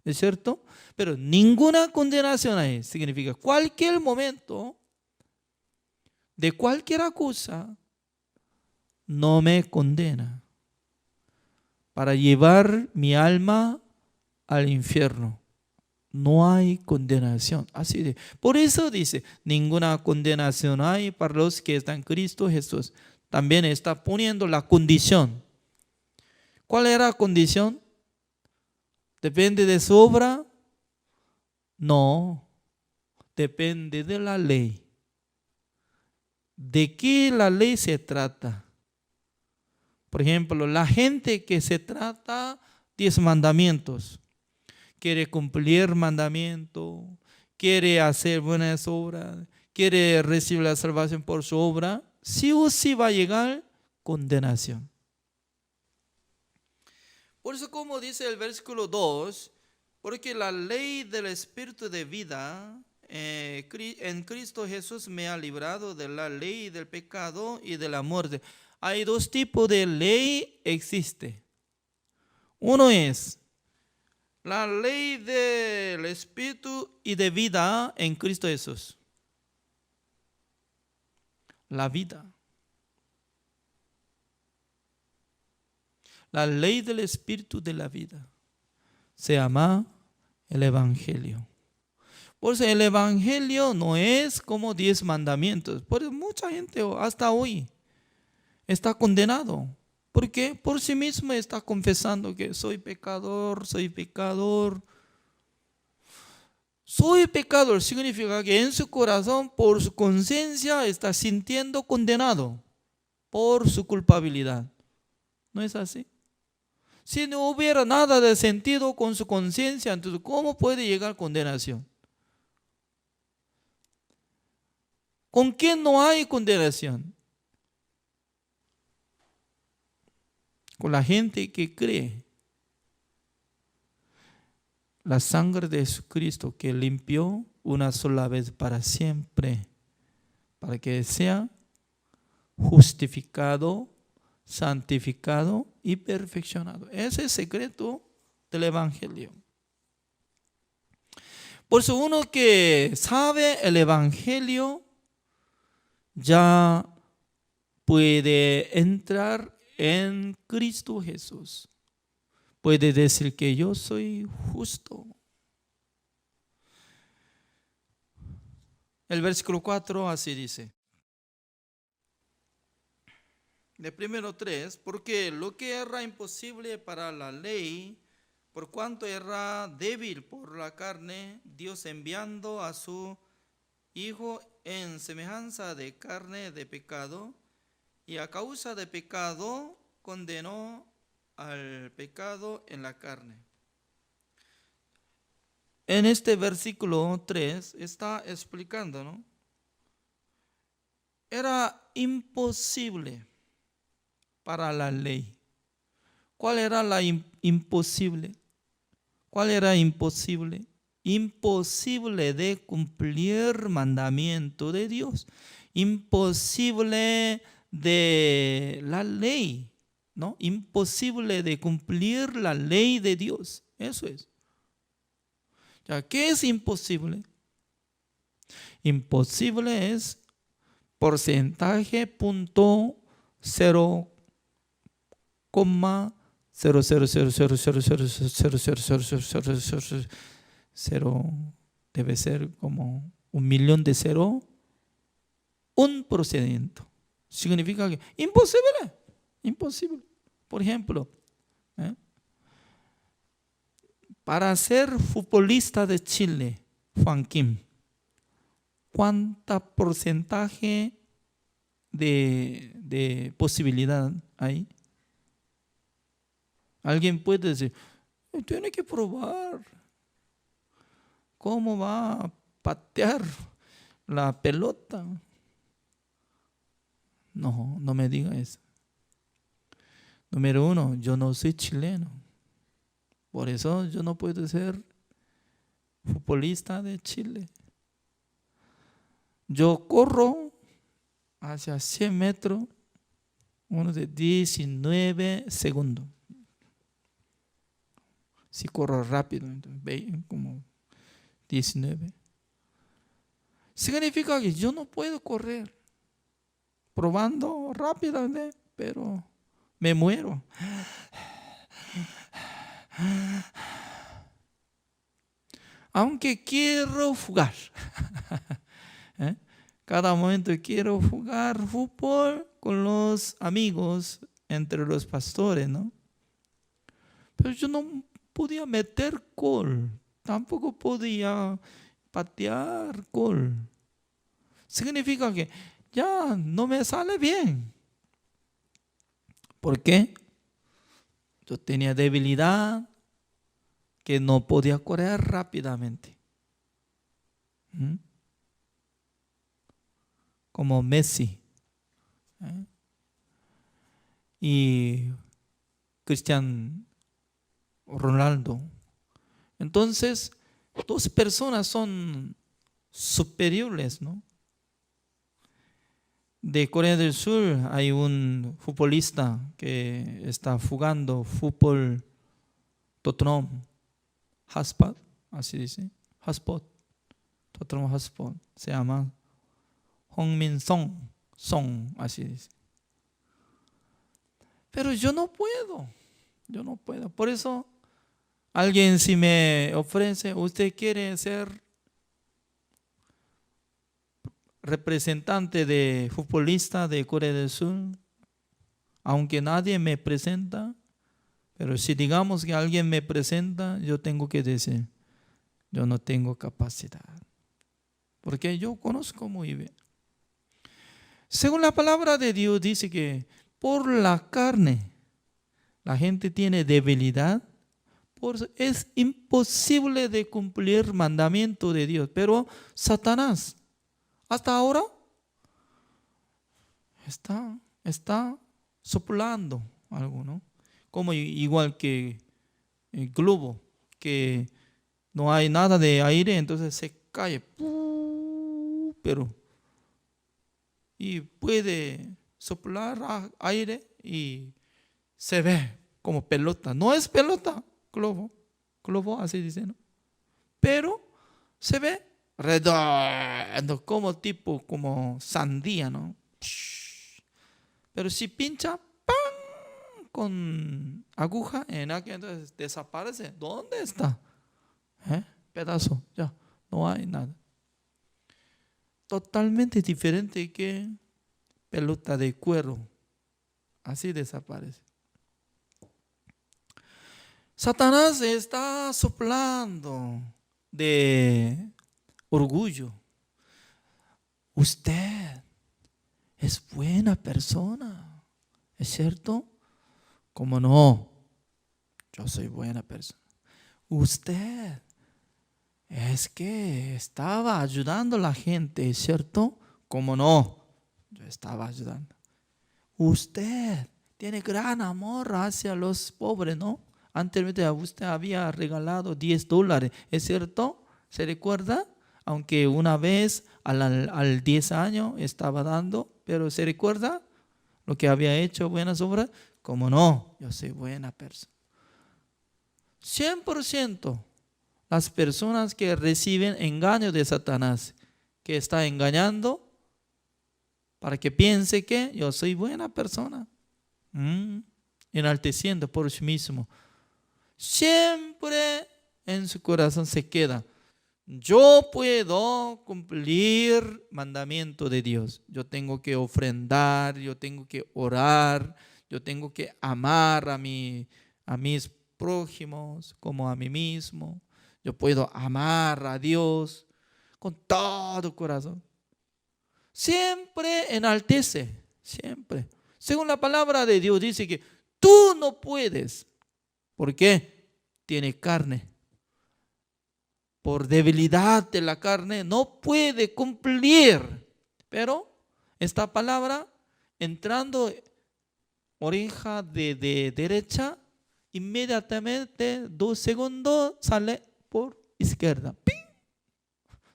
¿es cierto? Pero ninguna condenación hay. Significa cualquier momento, de cualquier cosa, no me condena para llevar mi alma al infierno. No hay condenación. Así de. Por eso dice, ninguna condenación hay para los que están en Cristo Jesús. También está poniendo la condición. ¿Cuál era la condición? ¿Depende de su obra? No. Depende de la ley. ¿De qué la ley se trata? Por ejemplo, la gente que se trata 10 mandamientos. Quiere cumplir mandamiento, quiere hacer buenas obras, quiere recibir la salvación por su obra, sí o sí va a llegar condenación. Por eso, como dice el versículo 2, porque la ley del Espíritu de vida en Cristo Jesús me ha librado de la ley del pecado y de la muerte. Hay dos tipos de ley existe. Uno es la ley del Espíritu y de vida en Cristo Jesús. la vida. La ley del Espíritu de la vida se llama el Evangelio. Por eso el Evangelio no es como 10 mandamientos. Por eso mucha gente hasta hoy está condenado. ¿Por qué? Por sí mismo está confesando que soy pecador, soy pecador. Soy pecador significa que en su corazón, por su conciencia, está sintiendo condenado por su culpabilidad. ¿No es así? Si no hubiera nada de sentido con su conciencia, entonces ¿cómo puede llegar condenación? ¿Con quién no hay condenación? Con la gente que cree. La sangre de Jesucristo que limpió una sola vez para siempre, para que sea justificado, santificado y perfeccionado. Ese es el secreto del Evangelio. Por eso uno que sabe el Evangelio ya puede entrar en Cristo Jesús. Puede decir que yo soy justo. El versículo 4 así dice. De primero 3, porque lo que era imposible para la ley, por cuanto era débil por la carne, Dios enviando a su Hijo en semejanza de carne de pecado, y a causa de pecado condenó al pecado en la carne. En este versículo 3 está explicando, ¿no? Era imposible para la ley. ¿Cuál era la imposible? ¿Cuál era imposible? Imposible de cumplir mandamiento de Dios. Imposible de la ley, ¿no? Imposible de cumplir la ley de Dios. Eso es. Ya, ¿qué es imposible? Imposible es porcentaje punto 0,0000000000000 debe ser como 1.000.000 de cero, 1%. Significa que imposible, imposible. Por ejemplo, para ser futbolista de Chile, Juan Kim, ¿cuánta porcentaje de posibilidad hay? Alguien puede decir, tiene que probar cómo va a patear la pelota. No, no me diga eso. Número 1, yo no soy chileno. Por eso yo no puedo ser futbolista de Chile. Yo corro hacia 100 metros, uno de 19 segundos. Si corro rápido, como 19. Significa que yo no puedo correr. Probando rápidamente, pero me muero. Aunque quiero jugar. Cada momento quiero jugar fútbol con los amigos, entre los pastores, ¿no? Pero yo no podía meter gol. Tampoco podía patear gol. Significa que ya no me sale bien. ¿Por qué? Yo tenía debilidad que no podía correr rápidamente. Como Messi y Cristiano Ronaldo. Entonces, dos personas son superiores, ¿no? De Corea del Sur hay un futbolista que está jugando fútbol Tottenham Hotspur, así dice, Hotspur, Tottenham Hotspur, se llama Hong Min Song, son, así dice. Pero yo no puedo. Por eso, alguien si me ofrece, ¿usted quiere ser representante de futbolista de Corea del Sur? Aunque nadie me presenta, pero si digamos que alguien me presenta, yo tengo que decir, yo no tengo capacidad. Porque yo conozco muy bien. Según la palabra de Dios dice que por la carne la gente tiene debilidad. Por eso es imposible de cumplir el mandamiento de Dios. Pero Satanás hasta ahora está soplando algo, ¿no? Como igual que el globo, que no hay nada de aire, entonces se cae. Pero y puede soplar aire y se ve como pelota. No es pelota, globo así dice, ¿no? Pero se ve redondo, como sandía, ¿no? Pero si pincha, ¡pam!, con aguja, en aquel entonces desaparece. ¿Dónde está? Pedazo, ya, no hay nada. Totalmente diferente que pelota de cuero. Así desaparece. Satanás está soplando de orgullo. Usted es buena persona, ¿es cierto? ¿Cómo no? Yo soy buena persona. Usted es que estaba ayudando a la gente, ¿es cierto? ¿Cómo no? Yo estaba ayudando. Usted tiene gran amor hacia los pobres, ¿no? Anteriormente usted había regalado $10, ¿es cierto? ¿Se recuerda? Aunque una vez al 10 años estaba dando, pero ¿se recuerda lo que había hecho buenas obras? ¿Cómo no? Yo soy buena persona. 100% las personas que reciben engaño de Satanás, que está engañando para que piense que yo soy buena persona, enalteciendo por sí mismo. Siempre en su corazón se queda, yo puedo cumplir mandamiento de Dios. Yo tengo que ofrendar, yo tengo que orar, yo tengo que amar a mis prójimos como a mí mismo. Yo puedo amar a Dios con todo corazón. Siempre enaltece, siempre. Según la palabra de Dios dice que tú no puedes. ¿Por qué? Tiene carne. Por debilidad de la carne no puede cumplir. Pero esta palabra entrando oreja de derecha, inmediatamente 2 segundos sale por izquierda. ¡Ping!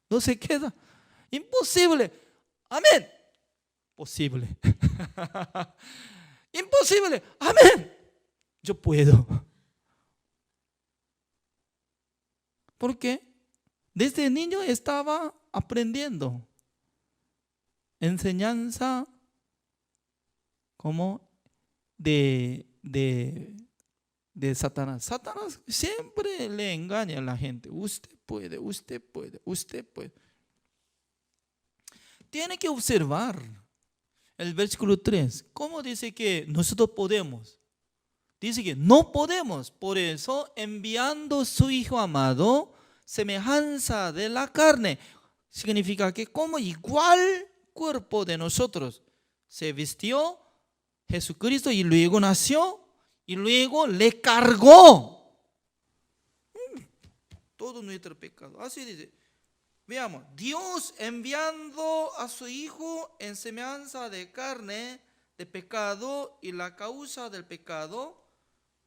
No se queda. Imposible. Amén. Posible. Imposible. Amén. Yo puedo. ¿Por qué? Desde niño estaba aprendiendo enseñanza como de Satanás. Satanás siempre le engaña a la gente. Usted puede, usted puede, usted puede. Tiene que observar el versículo 3. ¿Cómo dice que nosotros podemos? Dice que no podemos. Por eso enviando su Hijo amado, semejanza de la carne. Significa que como igual cuerpo de nosotros se vistió Jesucristo y luego nació y luego le cargó todo nuestro pecado. Así dice. Veamos, Dios enviando a su Hijo en semejanza de carne, de pecado, y la causa del pecado,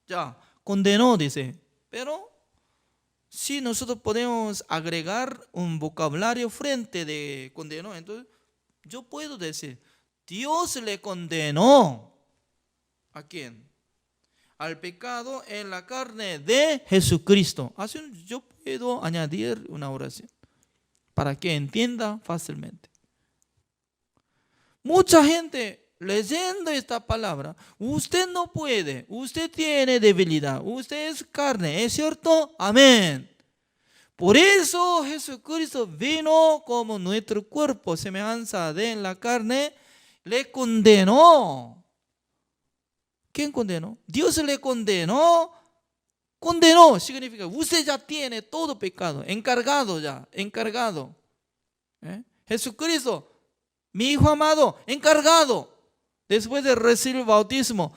ya, condenó, dice. Pero si nosotros podemos agregar un vocabulario frente de condenó, entonces yo puedo decir, Dios le condenó. ¿A quién? Al pecado en la carne de Jesucristo. Así yo puedo añadir una oración para que entienda fácilmente. Mucha gente leyendo esta palabra, usted no puede, usted tiene debilidad, usted es carne, ¿es cierto? Amén. Por eso Jesucristo vino como nuestro cuerpo, semejanza de la carne, le condenó. ¿Quién condenó? Dios le condenó. Condenó significa, usted ya tiene todo pecado, encargado ya, encargado. Jesucristo, mi Hijo amado, encargado. Después de recibir el bautismo,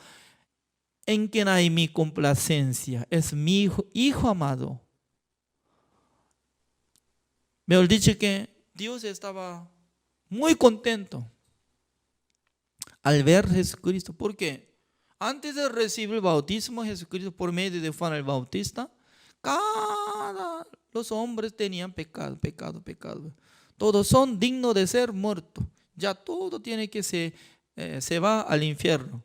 en quien hay mi complacencia, es mi hijo amado. Mejor dicho que Dios estaba muy contento al ver a Jesucristo. ¿Por qué? Antes de recibir el bautismo, Jesucristo por medio de Juan el Bautista, los hombres tenían pecado. Todos son dignos de ser muertos. Ya todo tiene que se va al infierno.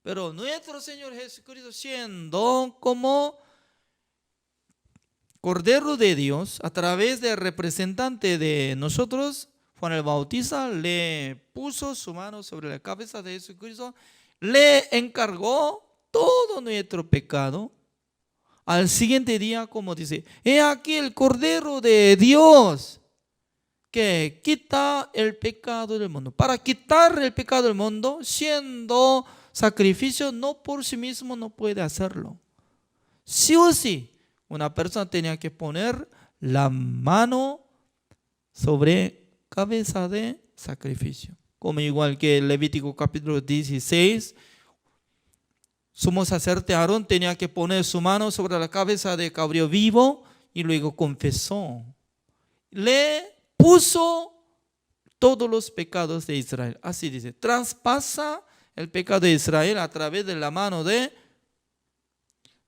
Pero nuestro Señor Jesucristo, siendo como Cordero de Dios, a través del representante de nosotros, Juan el Bautista, le puso su mano sobre la cabeza de Jesucristo, le encargó todo nuestro pecado. Al siguiente día, como dice, he aquí el Cordero de Dios que quita el pecado del mundo. Para quitar el pecado del mundo, siendo sacrificio, no por sí mismo no puede hacerlo. Sí o sí, una persona tenía que poner la mano sobre cabeza de sacrificio. Como igual que el Levítico capítulo 16, sumo sacerdote Aarón tenía que poner su mano sobre la cabeza de cabrío vivo y luego confesó. Le puso todos los pecados de Israel. Así dice, traspasa el pecado de Israel a través de la mano de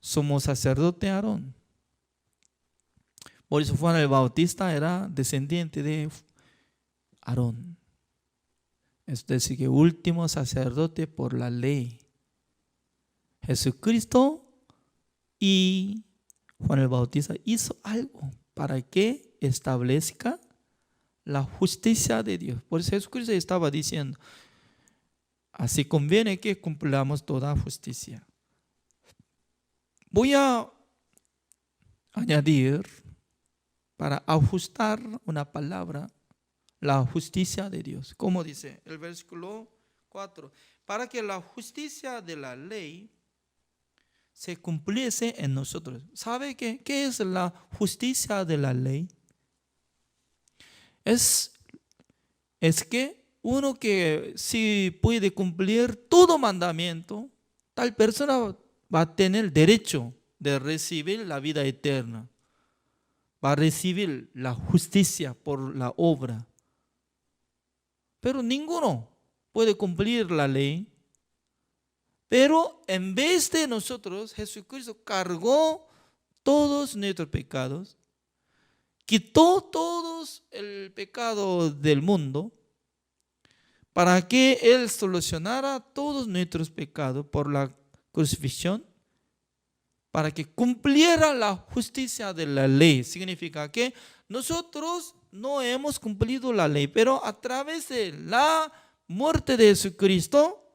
sumo sacerdote Aarón. Por eso Juan el Bautista era descendiente de Aarón. Es decir, que último sacerdote por la ley. Jesucristo y Juan el Bautista hizo algo para que establezca la justicia de Dios. Por eso Jesucristo estaba diciendo, así conviene que cumplamos toda justicia. Voy a añadir, para ajustar una palabra, la justicia de Dios. Como dice el versículo 4, para que la justicia de la ley se cumpliese en nosotros. ¿Sabe qué es la justicia de la ley? Es que uno que si puede cumplir todo mandamiento, tal persona va a tener derecho de recibir la vida eterna. Va a recibir la justicia por la obra. Pero ninguno puede cumplir la ley. Pero en vez de nosotros, Jesucristo cargó todos nuestros pecados, quitó todos el pecado del mundo, para que Él solucionara todos nuestros pecados por la crucifixión, para que cumpliera la justicia de la ley. Significa que nosotros no hemos cumplido la ley, pero a través de la muerte de Jesucristo,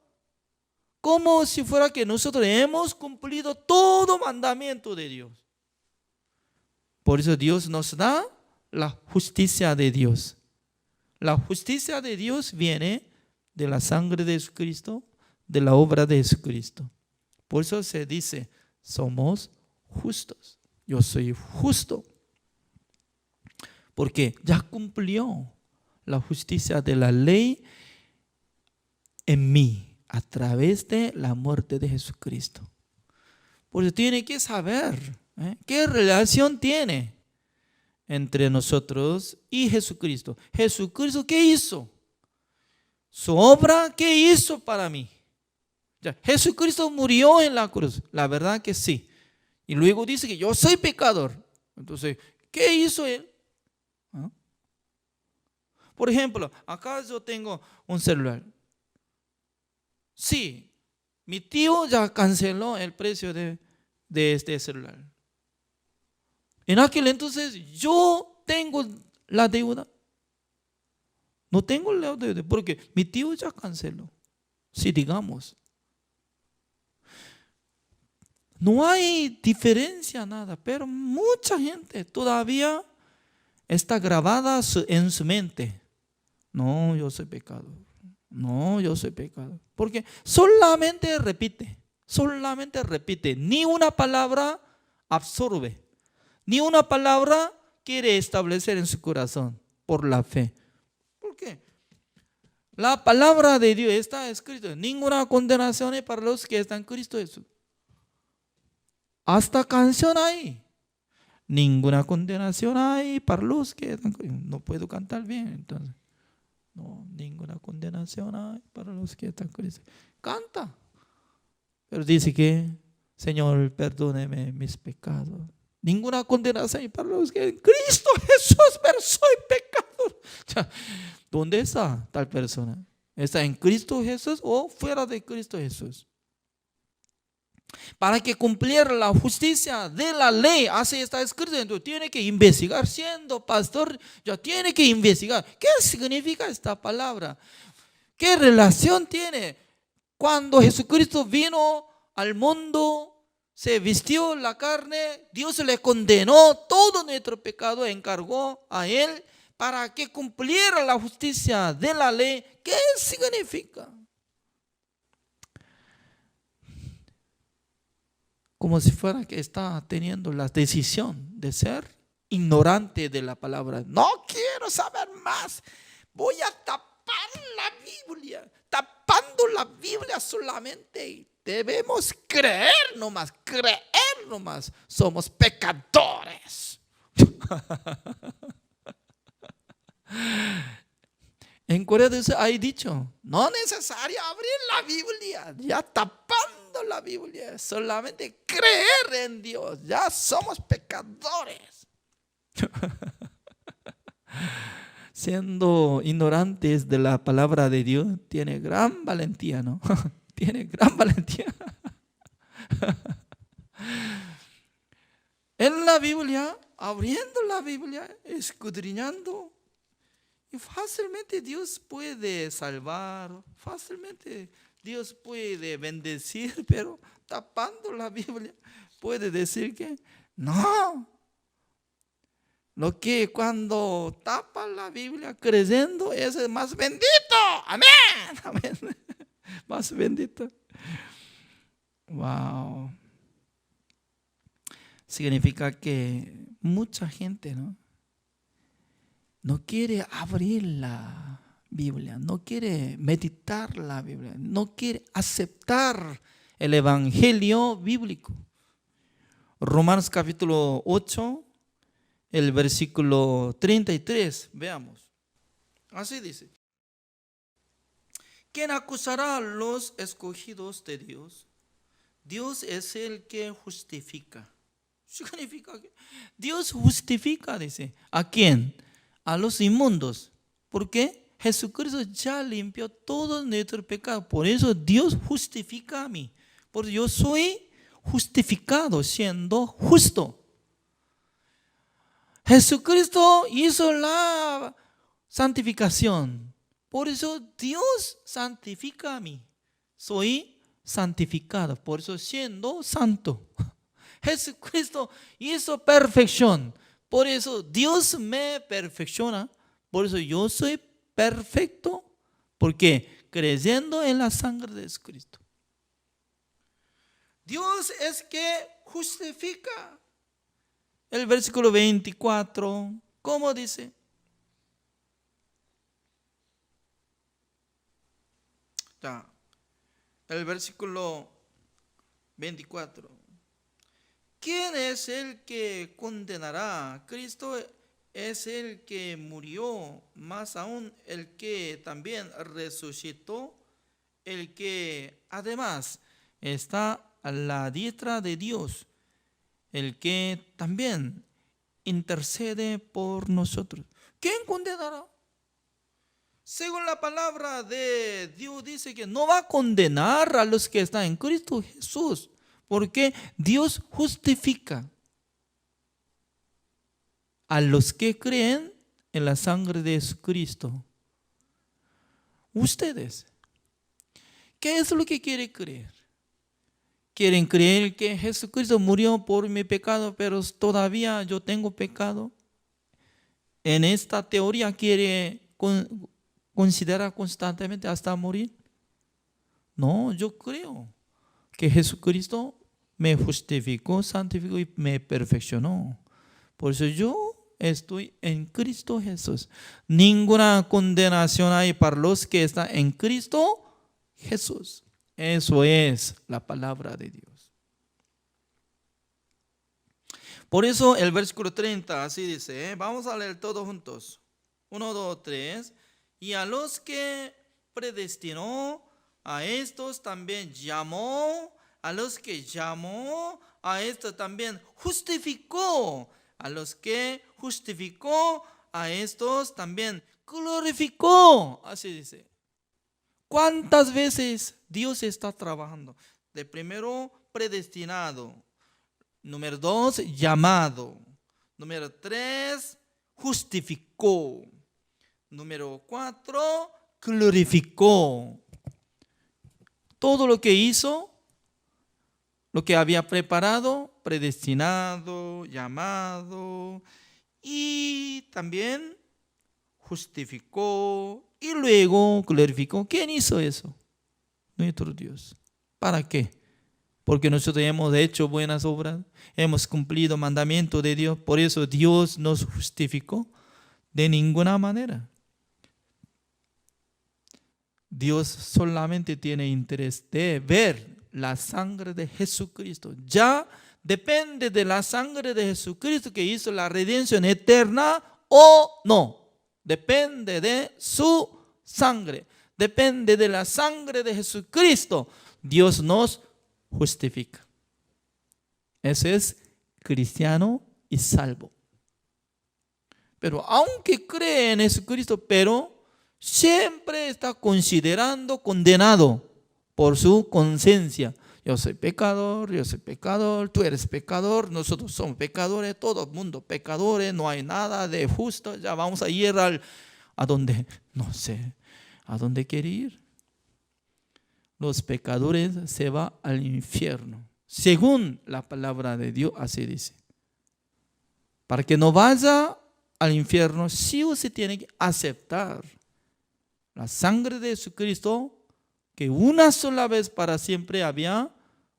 como si fuera que nosotros hemos cumplido todo mandamiento de Dios. Por eso Dios nos da la justicia de Dios. La justicia de Dios viene de la sangre de Jesucristo, de la obra de Jesucristo. Por eso se dice, somos justos. Yo soy justo. Porque ya cumplió la justicia de la ley en mí, a través de la muerte de Jesucristo. Por eso tiene que saber qué relación tiene entre nosotros y Jesucristo. Jesucristo, ¿qué hizo? Su obra, ¿qué hizo para mí? Ya, Jesucristo murió en la cruz, la verdad que sí. Y luego dice que yo soy pecador. Entonces, ¿qué hizo Él? ¿Ah? Por ejemplo, acá yo tengo un celular. Sí, mi tío ya canceló el precio de este celular. En aquel entonces yo tengo la deuda. No tengo la deuda porque mi tío ya canceló. Si digamos, no hay diferencia nada, pero mucha gente todavía está grabada en su mente. No, yo soy pecador. No, yo soy pecador. Porque solamente repite. Ni una palabra absorbe. Ni una palabra quiere establecer en su corazón por la fe. ¿Por qué? La palabra de Dios está escrita. Ninguna condenación hay para los que están en Cristo Jesús. Hasta canción hay. Ninguna condenación hay para los que están en Cristo. No puedo cantar bien, entonces. No, ninguna condenación hay para los que están en Cristo. Canta. Pero dice que, Señor, perdóneme mis pecados. Ninguna condenación hay para los que en Cristo Jesús, pero soy pecador. ¿Dónde está tal persona? ¿Está en Cristo Jesús o fuera de Cristo Jesús? Para que cumpliera la justicia de la ley, así está escrito. Entonces tiene que investigar. Siendo pastor, ya tiene que investigar. ¿Qué significa esta palabra? ¿Qué relación tiene? Cuando Jesucristo vino al mundo, se vistió la carne, Dios le condenó todo nuestro pecado, encargó a Él para que cumpliera la justicia de la ley. ¿Qué significa? Como si fuera que está teniendo la decisión de ser ignorante de la palabra. No quiero saber más. Voy a tapar la Biblia. Tapando la Biblia solamente. Debemos creer nomás. Somos pecadores. En Corea del Sur hay dicho, no es necesario abrir la Biblia, ya tapando la Biblia, solamente creer en Dios, ya somos pecadores. Siendo ignorantes de la palabra de Dios, tiene gran valentía, ¿no? Tiene gran valentía. En la Biblia, abriendo la Biblia, escudriñando, y fácilmente Dios puede salvar, fácilmente Dios puede bendecir, pero tapando la Biblia puede decir que no. Lo que cuando tapa la Biblia creyendo es el más bendito. Amén. Amén. Más bendito. Wow. Significa que mucha gente, no quiere abrir la Biblia, no quiere meditar la Biblia, no quiere aceptar el evangelio bíblico. Romanos capítulo 8, el versículo 33, veamos. Así dice: ¿quién acusará a los escogidos de Dios? Dios es el que justifica. Significa que Dios justifica, dice. ¿A quién? A los inmundos. ¿Por qué? Jesucristo ya limpió todo nuestro pecado. Por eso Dios justifica a mí. Porque yo soy justificado siendo justo. Jesucristo hizo la santificación. Por eso Dios santifica a mí. Soy santificado. Por eso siendo santo. Jesucristo hizo perfección. Por eso Dios me perfecciona. Por eso yo soy perfecto. Porque creyendo en la sangre de Jesucristo. Dios es que justifica. El versículo 24, ¿cómo dice? El versículo 24. ¿Quién es el que condenará? Cristo es el que murió, más aún el que también resucitó, el que además está a la diestra de Dios, el que también intercede por nosotros. ¿Quién condenará? Según la palabra de Dios dice que no va a condenar a los que están en Cristo Jesús, porque Dios justifica a los que creen en la sangre de Jesucristo. Ustedes, ¿qué es lo que quieren creer? ¿Quieren creer que Jesucristo murió por mi pecado, pero todavía yo tengo pecado? En esta teoría quiere considerar constantemente hasta morir. No, yo creo que Jesucristo me justificó, santificó y me perfeccionó. Por eso yo estoy en Cristo Jesús. Ninguna condenación hay para los que están en Cristo Jesús. Eso es la palabra de Dios. Por eso el versículo 30 así dice, vamos a leer todos juntos. 1, 2, 3. Y a los que predestinó, a estos también llamó. A los que llamó, a estos también justificó. A los que justificó, a estos también glorificó. Así dice. ¿Cuántas veces Dios está trabajando? De primero, predestinado. Número 2, llamado. Número 3, justificó. Número 4, glorificó. Todo lo que hizo, lo que había preparado, predestinado, llamado y también justificó y luego glorificó. ¿Quién hizo eso? Nuestro Dios. ¿Para qué? Porque nosotros hemos hecho buenas obras, hemos cumplido mandamientos de Dios, por eso Dios nos justificó. De ninguna manera. Dios solamente tiene interés de ver la sangre de Jesucristo. Ya depende de la sangre de Jesucristo que hizo la redención eterna o no. Depende de su sangre. Depende de la sangre de Jesucristo. Dios nos justifica. Ese es cristiano y salvo. Pero aunque cree en Jesucristo, pero siempre está considerando condenado por su conciencia. Yo soy pecador, tú eres pecador, nosotros somos pecadores, todo el mundo pecadores, no hay nada de justo, ya vamos a ir a donde, no sé, a dónde quiere ir. Los pecadores se van al infierno, según la palabra de Dios, así dice. Para que no vaya al infierno, sí o sí tiene que aceptar la sangre de Jesucristo, que una sola vez para siempre había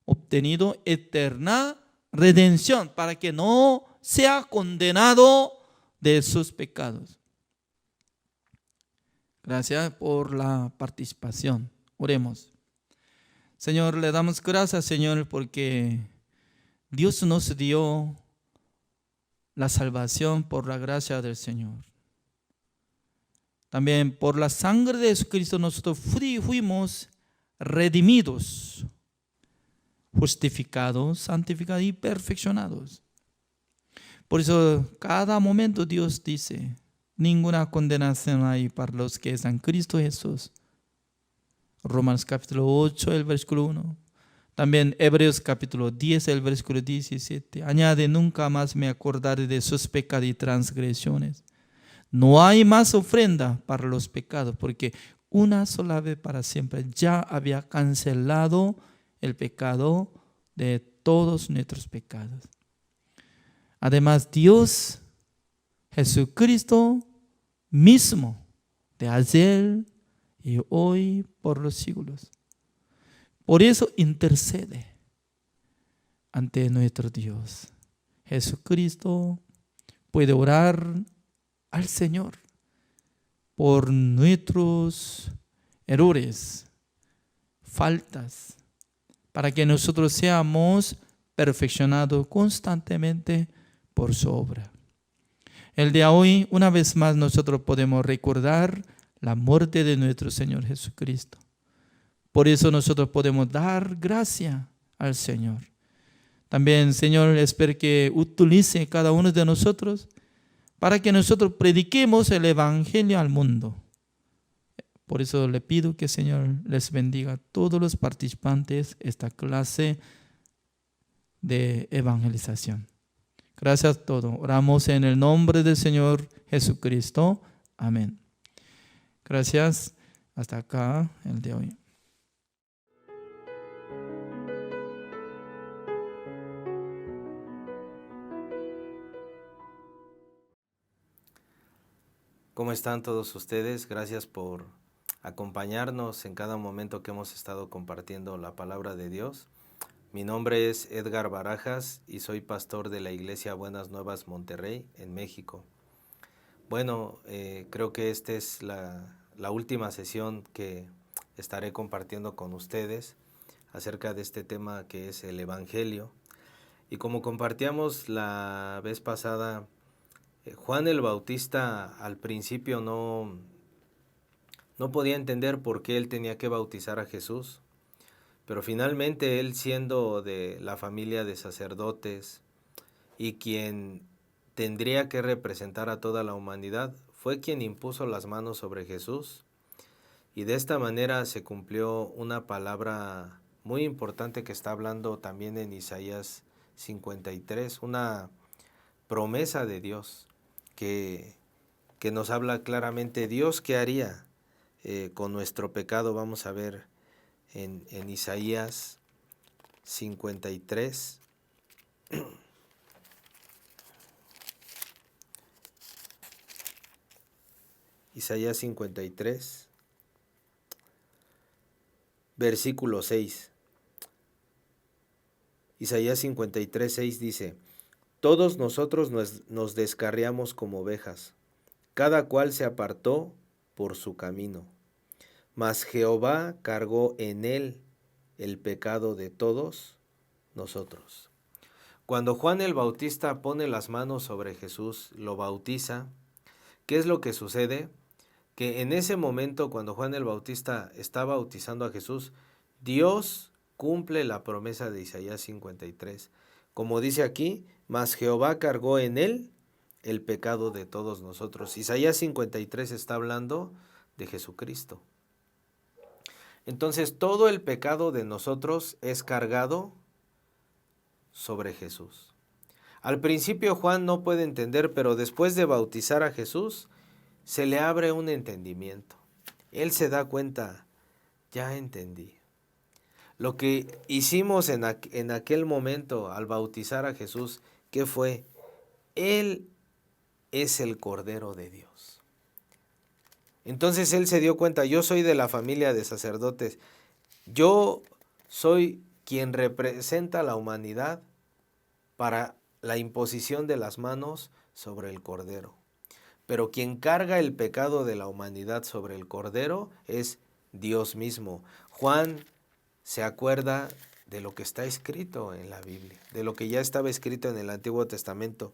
obtenido eterna redención, para que no sea condenado de sus pecados. Gracias por la participación. Oremos. Señor, le damos gracias, Señor, porque Dios nos dio la salvación por la gracia del Señor. También por la sangre de Jesucristo nosotros fuimos redimidos, justificados, santificados y perfeccionados. Por eso cada momento Dios dice, ninguna condenación hay para los que están en Cristo Jesús. Romanos capítulo 8, el versículo 1. También Hebreos capítulo 10, el versículo 17. Añade, nunca más me acordaré de sus pecados y transgresiones. No hay más ofrenda para los pecados, porque una sola vez para siempre ya había cancelado el pecado de todos nuestros pecados. Además, Dios, Jesucristo mismo, de ayer y hoy por los siglos. Por eso intercede ante nuestro Dios. Jesucristo puede orar al Señor por nuestros errores, faltas, para que nosotros seamos perfeccionados constantemente por su obra. El día de hoy, una vez más, nosotros podemos recordar la muerte de nuestro Señor Jesucristo. Por eso nosotros podemos dar gracia al Señor. También, Señor, espero que utilice cada uno de nosotros para que nosotros prediquemos el Evangelio al mundo. Por eso le pido que, Señor, les bendiga a todos los participantes de esta clase de evangelización. Gracias a todos. Oramos en el nombre del Señor Jesucristo. Amén. Gracias. Hasta acá el de hoy. ¿Cómo están todos ustedes? Gracias por acompañarnos en cada momento que hemos estado compartiendo la palabra de Dios. Mi nombre es Edgar Barajas y soy pastor de la Iglesia Buenas Nuevas Monterrey en México. Bueno, creo que esta es la última sesión que estaré compartiendo con ustedes acerca de este tema que es el Evangelio. Y como compartíamos la vez pasada, Juan el Bautista al principio no podía entender por qué él tenía que bautizar a Jesús, pero finalmente él, siendo de la familia de sacerdotes y quien tendría que representar a toda la humanidad, fue quien impuso las manos sobre Jesús, y de esta manera se cumplió una palabra muy importante que está hablando también en Isaías 53, una promesa de Dios que nos habla claramente Dios qué haría con nuestro pecado. Vamos a ver en Isaías 53. Isaías 53, versículo 6. Isaías 53, 6 dice: Todos nosotros nos descarriamos como ovejas, cada cual se apartó por su camino, mas Jehová cargó en él el pecado de todos nosotros. Cuando Juan el Bautista pone las manos sobre Jesús, lo bautiza, ¿qué es lo que sucede? Que en ese momento, cuando Juan el Bautista está bautizando a Jesús, Dios cumple la promesa de Isaías 53. Como dice aquí, mas Jehová cargó en él el pecado de todos nosotros. Isaías 53 está hablando de Jesucristo. Entonces, todo el pecado de nosotros es cargado sobre Jesús. Al principio Juan no puede entender, pero después de bautizar a Jesús, se le abre un entendimiento. Él se da cuenta, ya entendí. Lo que hicimos en aquel momento al bautizar a Jesús, ¿qué fue? Él es el Cordero de Dios. Entonces él se dio cuenta, yo soy de la familia de sacerdotes, yo soy quien representa a la humanidad para la imposición de las manos sobre el Cordero. Pero quien carga el pecado de la humanidad sobre el Cordero es Dios mismo. Juan se acuerda de lo que está escrito en la Biblia, de lo que ya estaba escrito en el Antiguo Testamento.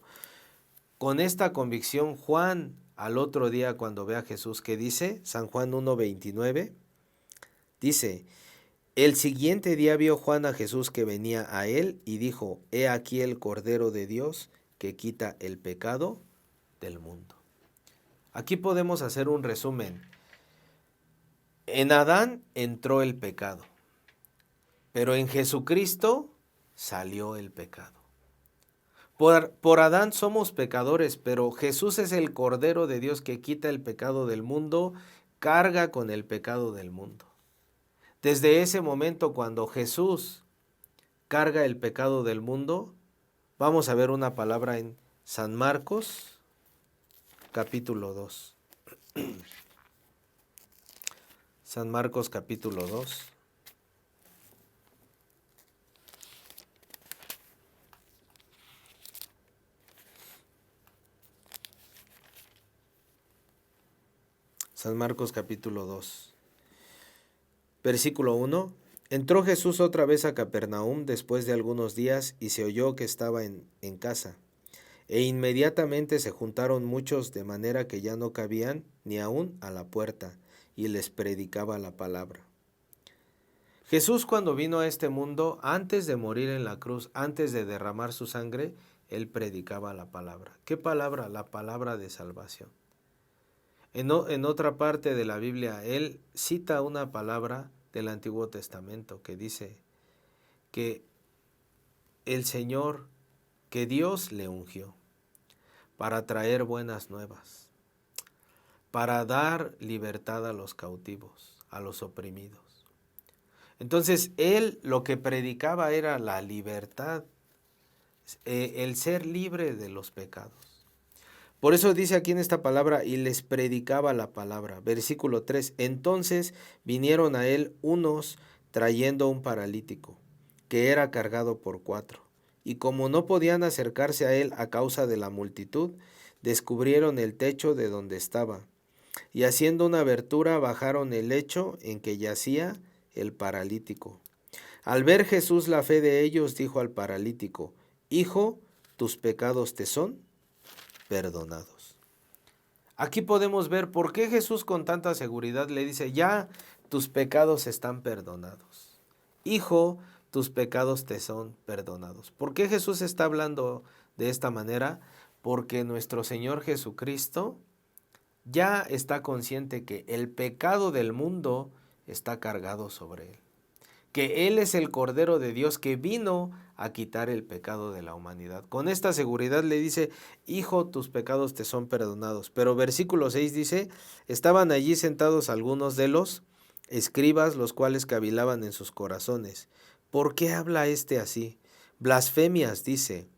Con esta convicción, Juan, al otro día cuando ve a Jesús, ¿qué dice? San Juan 1:29, dice: El siguiente día vio Juan a Jesús que venía a él y dijo: He aquí el Cordero de Dios que quita el pecado del mundo. Aquí podemos hacer un resumen. En Adán entró el pecado, pero en Jesucristo salió el pecado. Por Adán somos pecadores, pero Jesús es el Cordero de Dios que quita el pecado del mundo, carga con el pecado del mundo. Desde ese momento, cuando Jesús carga el pecado del mundo, vamos a ver una palabra en San Marcos, capítulo 2. San Marcos, capítulo 2. San Marcos, capítulo 2. Versículo 1. Entró Jesús otra vez a Capernaum después de algunos días y se oyó que estaba en casa. E inmediatamente se juntaron muchos de manera que ya no cabían ni aún a la puerta, y les predicaba la palabra. Jesús, cuando vino a este mundo, antes de morir en la cruz, antes de derramar su sangre, él predicaba la palabra. ¿Qué palabra? La palabra de salvación. En otra parte de la Biblia, él cita una palabra del Antiguo Testamento que dice que el Señor, que Dios le ungió para traer buenas nuevas. para dar libertad a los cautivos, a los oprimidos. Entonces, él lo que predicaba era la libertad, el ser libre de los pecados. Por eso dice aquí en esta palabra, y les predicaba la palabra. Versículo 3, entonces vinieron a él unos trayendo un paralítico, que era cargado por 4. Y como no podían acercarse a él a causa de la multitud, descubrieron el techo de donde estaba. Y haciendo una abertura, bajaron el lecho en que yacía el paralítico. Al ver Jesús la fe de ellos, dijo al paralítico, hijo, tus pecados te son perdonados. Aquí podemos ver por qué Jesús con tanta seguridad le dice, ya tus pecados están perdonados. Hijo, tus pecados te son perdonados. ¿Por qué Jesús está hablando de esta manera? Porque nuestro Señor Jesucristo ya está consciente que el pecado del mundo está cargado sobre él. Que él es el Cordero de Dios que vino a quitar el pecado de la humanidad. Con esta seguridad le dice, hijo, tus pecados te son perdonados. Pero versículo 6 dice, estaban allí sentados algunos de los escribas, los cuales cavilaban en sus corazones. ¿Por qué habla este así? Blasfemias, dice.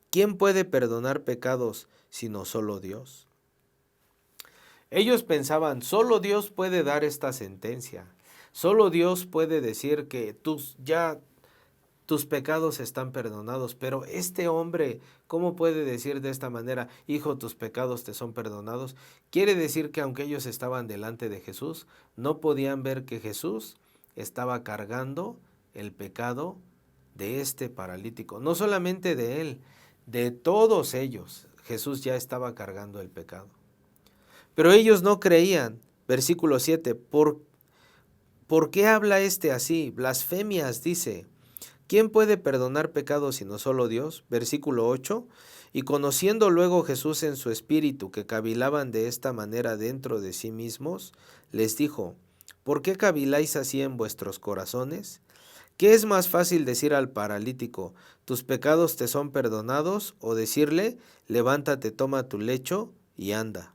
¿Quién puede perdonar pecados sino solo Dios? Ellos pensaban, solo Dios puede dar esta sentencia. Solo Dios puede decir que tus pecados están perdonados. Pero este hombre, ¿cómo puede decir de esta manera, hijo, tus pecados te son perdonados? Quiere decir que aunque ellos estaban delante de Jesús, no podían ver que Jesús estaba cargando el pecado de este paralítico. No solamente de él, de todos ellos. Jesús ya estaba cargando el pecado. Pero ellos no creían. Versículo 7, ¿por qué habla este así? Blasfemias, dice. ¿Quién puede perdonar pecados sino solo Dios? Versículo 8, y conociendo luego Jesús en su espíritu que cavilaban de esta manera dentro de sí mismos, les dijo, ¿por qué caviláis así en vuestros corazones? ¿Qué es más fácil decir al paralítico, tus pecados te son perdonados, o decirle, levántate, toma tu lecho y anda?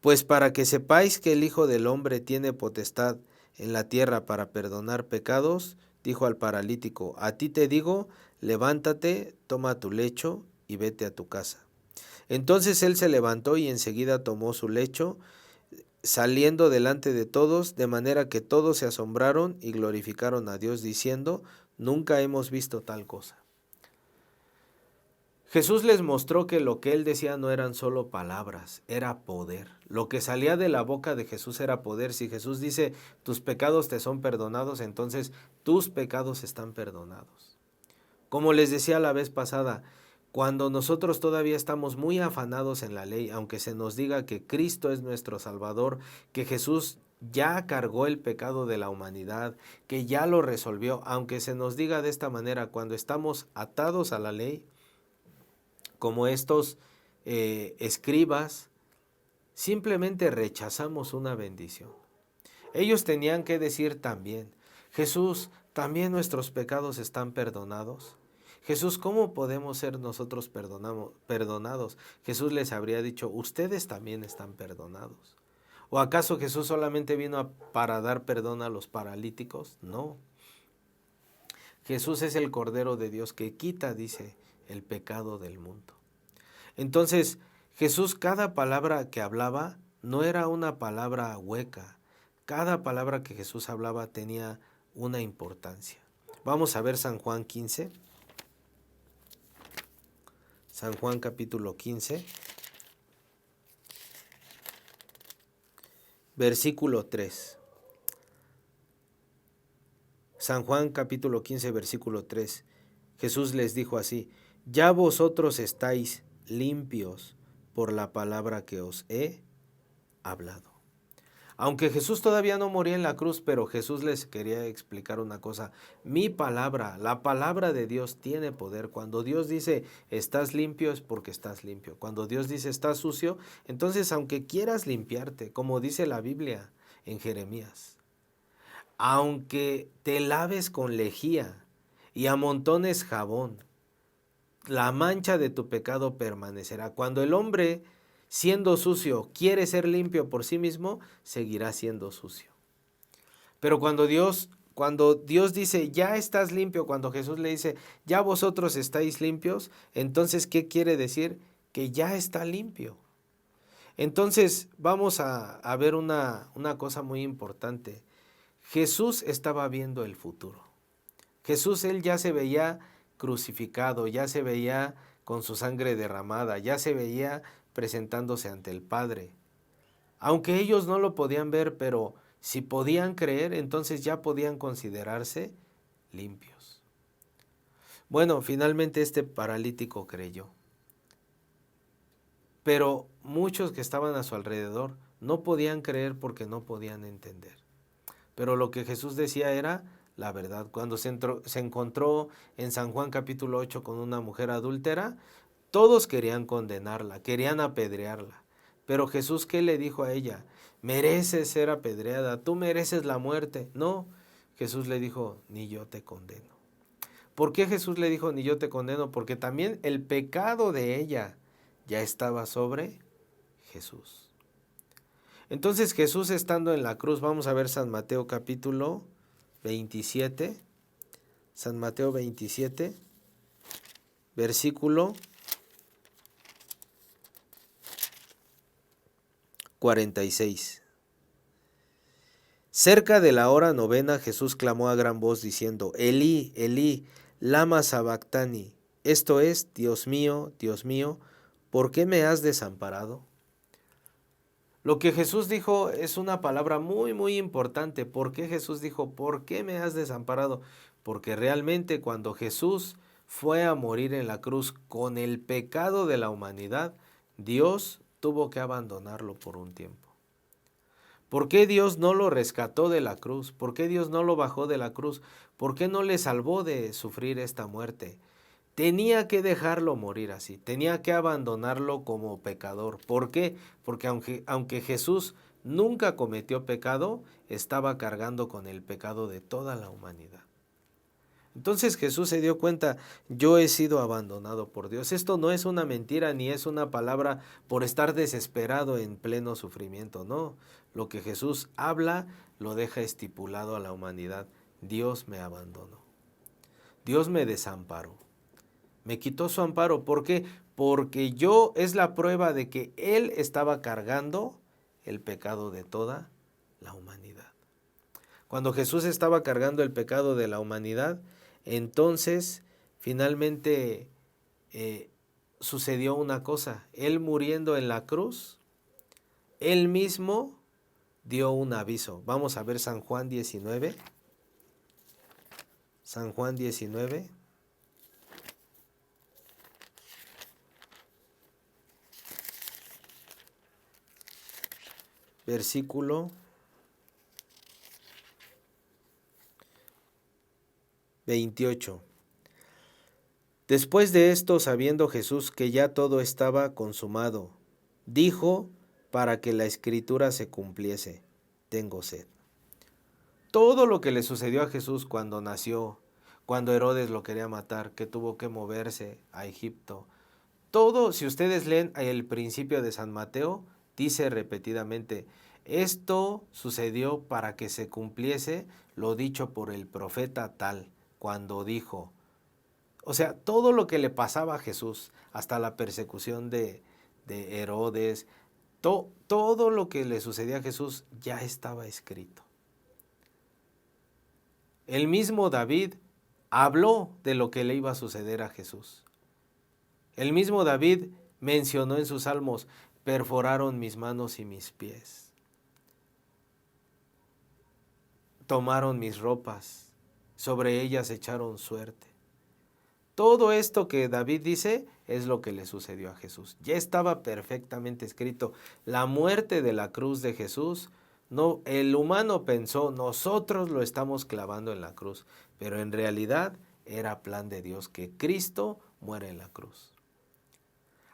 Pues para que sepáis que el Hijo del Hombre tiene potestad en la tierra para perdonar pecados, dijo al paralítico, a ti te digo, levántate, toma tu lecho y vete a tu casa. Entonces él se levantó y enseguida tomó su lecho, saliendo delante de todos, de manera que todos se asombraron y glorificaron a Dios, diciendo, nunca hemos visto tal cosa. Jesús les mostró que lo que él decía no eran solo palabras, era poder. Lo que salía de la boca de Jesús era poder. Si Jesús dice, tus pecados te son perdonados, entonces tus pecados están perdonados. Como les decía la vez pasada, cuando nosotros todavía estamos muy afanados en la ley, aunque se nos diga que Cristo es nuestro Salvador, que Jesús ya cargó el pecado de la humanidad, que ya lo resolvió, aunque se nos diga de esta manera, cuando estamos atados a la ley, como estos escribas, simplemente rechazamos una bendición. Ellos tenían que decir también, Jesús, ¿también nuestros pecados están perdonados? Jesús, ¿cómo podemos ser nosotros perdonados? Jesús les habría dicho, ustedes también están perdonados. ¿O acaso Jesús solamente vino para dar perdón a los paralíticos? No. Jesús es el Cordero de Dios que quita, dice, el pecado del mundo. Entonces, Jesús, cada palabra que hablaba no era una palabra hueca. Cada palabra que Jesús hablaba tenía una importancia. Vamos a ver San Juan 15. San Juan capítulo 15. Versículo 3. San Juan capítulo 15, versículo 3. Jesús les dijo así, ya vosotros estáis limpios por la palabra que os he hablado. Aunque Jesús todavía no moría en la cruz, pero Jesús les quería explicar una cosa. Mi palabra, la palabra de Dios tiene poder. Cuando Dios dice estás limpio es porque estás limpio. Cuando Dios dice estás sucio, entonces aunque quieras limpiarte, como dice la Biblia en Jeremías, aunque te laves con lejía y amontones jabón, la mancha de tu pecado permanecerá. Cuando el hombre siendo sucio, quiere ser limpio por sí mismo, seguirá siendo sucio. Pero cuando Dios dice, ya estás limpio, cuando Jesús le dice, ya vosotros estáis limpios, entonces, ¿qué quiere decir? Que ya está limpio. Entonces, vamos a ver una cosa muy importante. Jesús estaba viendo el futuro. Jesús, él ya se veía crucificado, ya se veía con su sangre derramada, ya se veía presentándose ante el Padre. Aunque ellos no lo podían ver, pero si podían creer, entonces ya podían considerarse limpios. Bueno, finalmente este paralítico creyó. Pero muchos que estaban a su alrededor no podían creer porque no podían entender. Pero lo que Jesús decía era la verdad. Cuando se encontró en San Juan capítulo 8 con una mujer adúltera, todos querían condenarla, querían apedrearla. Pero Jesús, ¿qué le dijo a ella? Mereces ser apedreada, tú mereces la muerte. No, Jesús le dijo, ni yo te condeno. ¿Por qué Jesús le dijo, ni yo te condeno? Porque también el pecado de ella ya estaba sobre Jesús. Entonces Jesús estando en la cruz, vamos a ver San Mateo capítulo 27, San Mateo 27, versículo 46. Cerca de la hora novena, Jesús clamó a gran voz diciendo, Elí, Elí, lama sabactani, esto es, Dios mío, ¿por qué me has desamparado? Lo que Jesús dijo es una palabra muy, muy importante. ¿Por qué Jesús dijo, ¿por qué me has desamparado? Porque realmente cuando Jesús fue a morir en la cruz con el pecado de la humanidad, Dios tuvo que abandonarlo por un tiempo. ¿Por qué Dios no lo rescató de la cruz? ¿Por qué Dios no lo bajó de la cruz? ¿Por qué no le salvó de sufrir esta muerte? Tenía que dejarlo morir así, tenía que abandonarlo como pecador. ¿Por qué? Porque aunque Jesús nunca cometió pecado, estaba cargando con el pecado de toda la humanidad. Entonces Jesús se dio cuenta, yo he sido abandonado por Dios. Esto no es una mentira ni es una palabra por estar desesperado en pleno sufrimiento, no. Lo que Jesús habla lo deja estipulado a la humanidad. Dios me abandonó, Dios me desamparó. Me quitó su amparo. ¿Por qué? Porque yo es la prueba de que Él estaba cargando el pecado de toda la humanidad. Cuando Jesús estaba cargando el pecado de la humanidad, entonces finalmente sucedió una cosa. Él muriendo en la cruz, Él mismo dio un aviso. Vamos a ver San Juan 19. San Juan 19. Versículo 28. Después de esto, sabiendo Jesús que ya todo estaba consumado, dijo para que la escritura se cumpliese, tengo sed. Todo lo que le sucedió a Jesús cuando nació, cuando Herodes lo quería matar, que tuvo que moverse a Egipto, todo, si ustedes leen el principio de San Mateo, dice repetidamente, esto sucedió para que se cumpliese lo dicho por el profeta tal, cuando dijo, o sea, todo lo que le pasaba a Jesús, hasta la persecución de Herodes, todo lo que le sucedía a Jesús ya estaba escrito. El mismo David habló de lo que le iba a suceder a Jesús. El mismo David mencionó en sus salmos, perforaron mis manos y mis pies, tomaron mis ropas, sobre ellas echaron suerte. Todo esto que David dice es lo que le sucedió a Jesús. Ya estaba perfectamente escrito. La muerte de la cruz de Jesús, no, el humano pensó, nosotros lo estamos clavando en la cruz, pero en realidad era plan de Dios que Cristo muere en la cruz.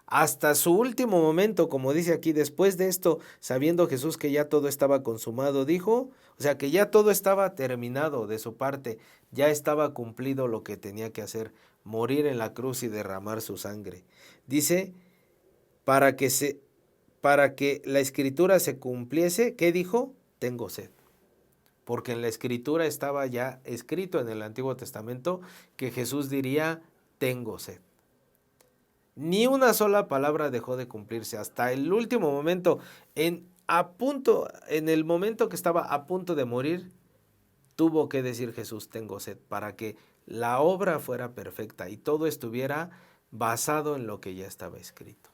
Hasta su último momento, como dice aquí, después de esto, sabiendo Jesús que ya todo estaba consumado, dijo, o sea que ya todo estaba terminado de su parte, ya estaba cumplido lo que tenía que hacer, morir en la cruz y derramar su sangre. Dice, para que para que la escritura se cumpliese, ¿qué dijo? Tengo sed. Porque en la escritura estaba ya escrito en el Antiguo Testamento que Jesús diría, tengo sed. Ni una sola palabra dejó de cumplirse hasta el último momento. En el momento que estaba a punto de morir, tuvo que decir Jesús, tengo sed, para que la obra fuera perfecta y todo estuviera basado en lo que ya estaba escrito.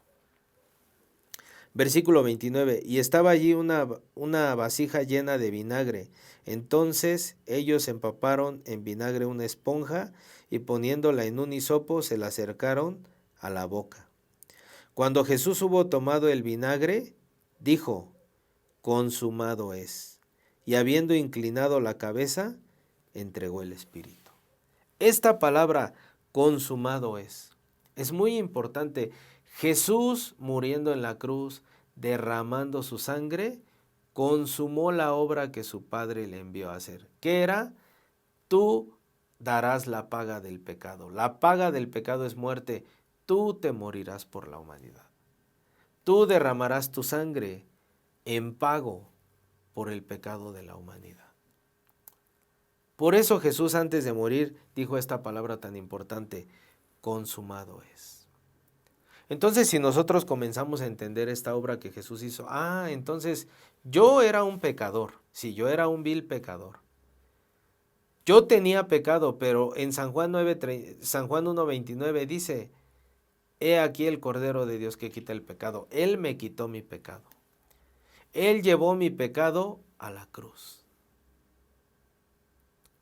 Versículo 29, y estaba allí una vasija llena de vinagre. Entonces ellos empaparon en vinagre una esponja y poniéndola en un hisopo se la acercaron a la boca. Cuando Jesús hubo tomado el vinagre, dijo, consumado es. Y habiendo inclinado la cabeza, entregó el espíritu. Esta palabra, consumado es muy importante. Jesús muriendo en la cruz, derramando su sangre, consumó la obra que su Padre le envió a hacer. ¿Qué era? Tú darás la paga del pecado. La paga del pecado es muerte. Tú te morirás por la humanidad. Tú derramarás tu sangre en pago por el pecado de la humanidad. Por eso Jesús antes de morir dijo esta palabra tan importante, consumado es. Entonces si nosotros comenzamos a entender esta obra que Jesús hizo, entonces yo era un pecador, sí, yo era un vil pecador. Yo tenía pecado, pero en San Juan 1:29 dice, he aquí el Cordero de Dios que quita el pecado. Él me quitó mi pecado. Él llevó mi pecado a la cruz.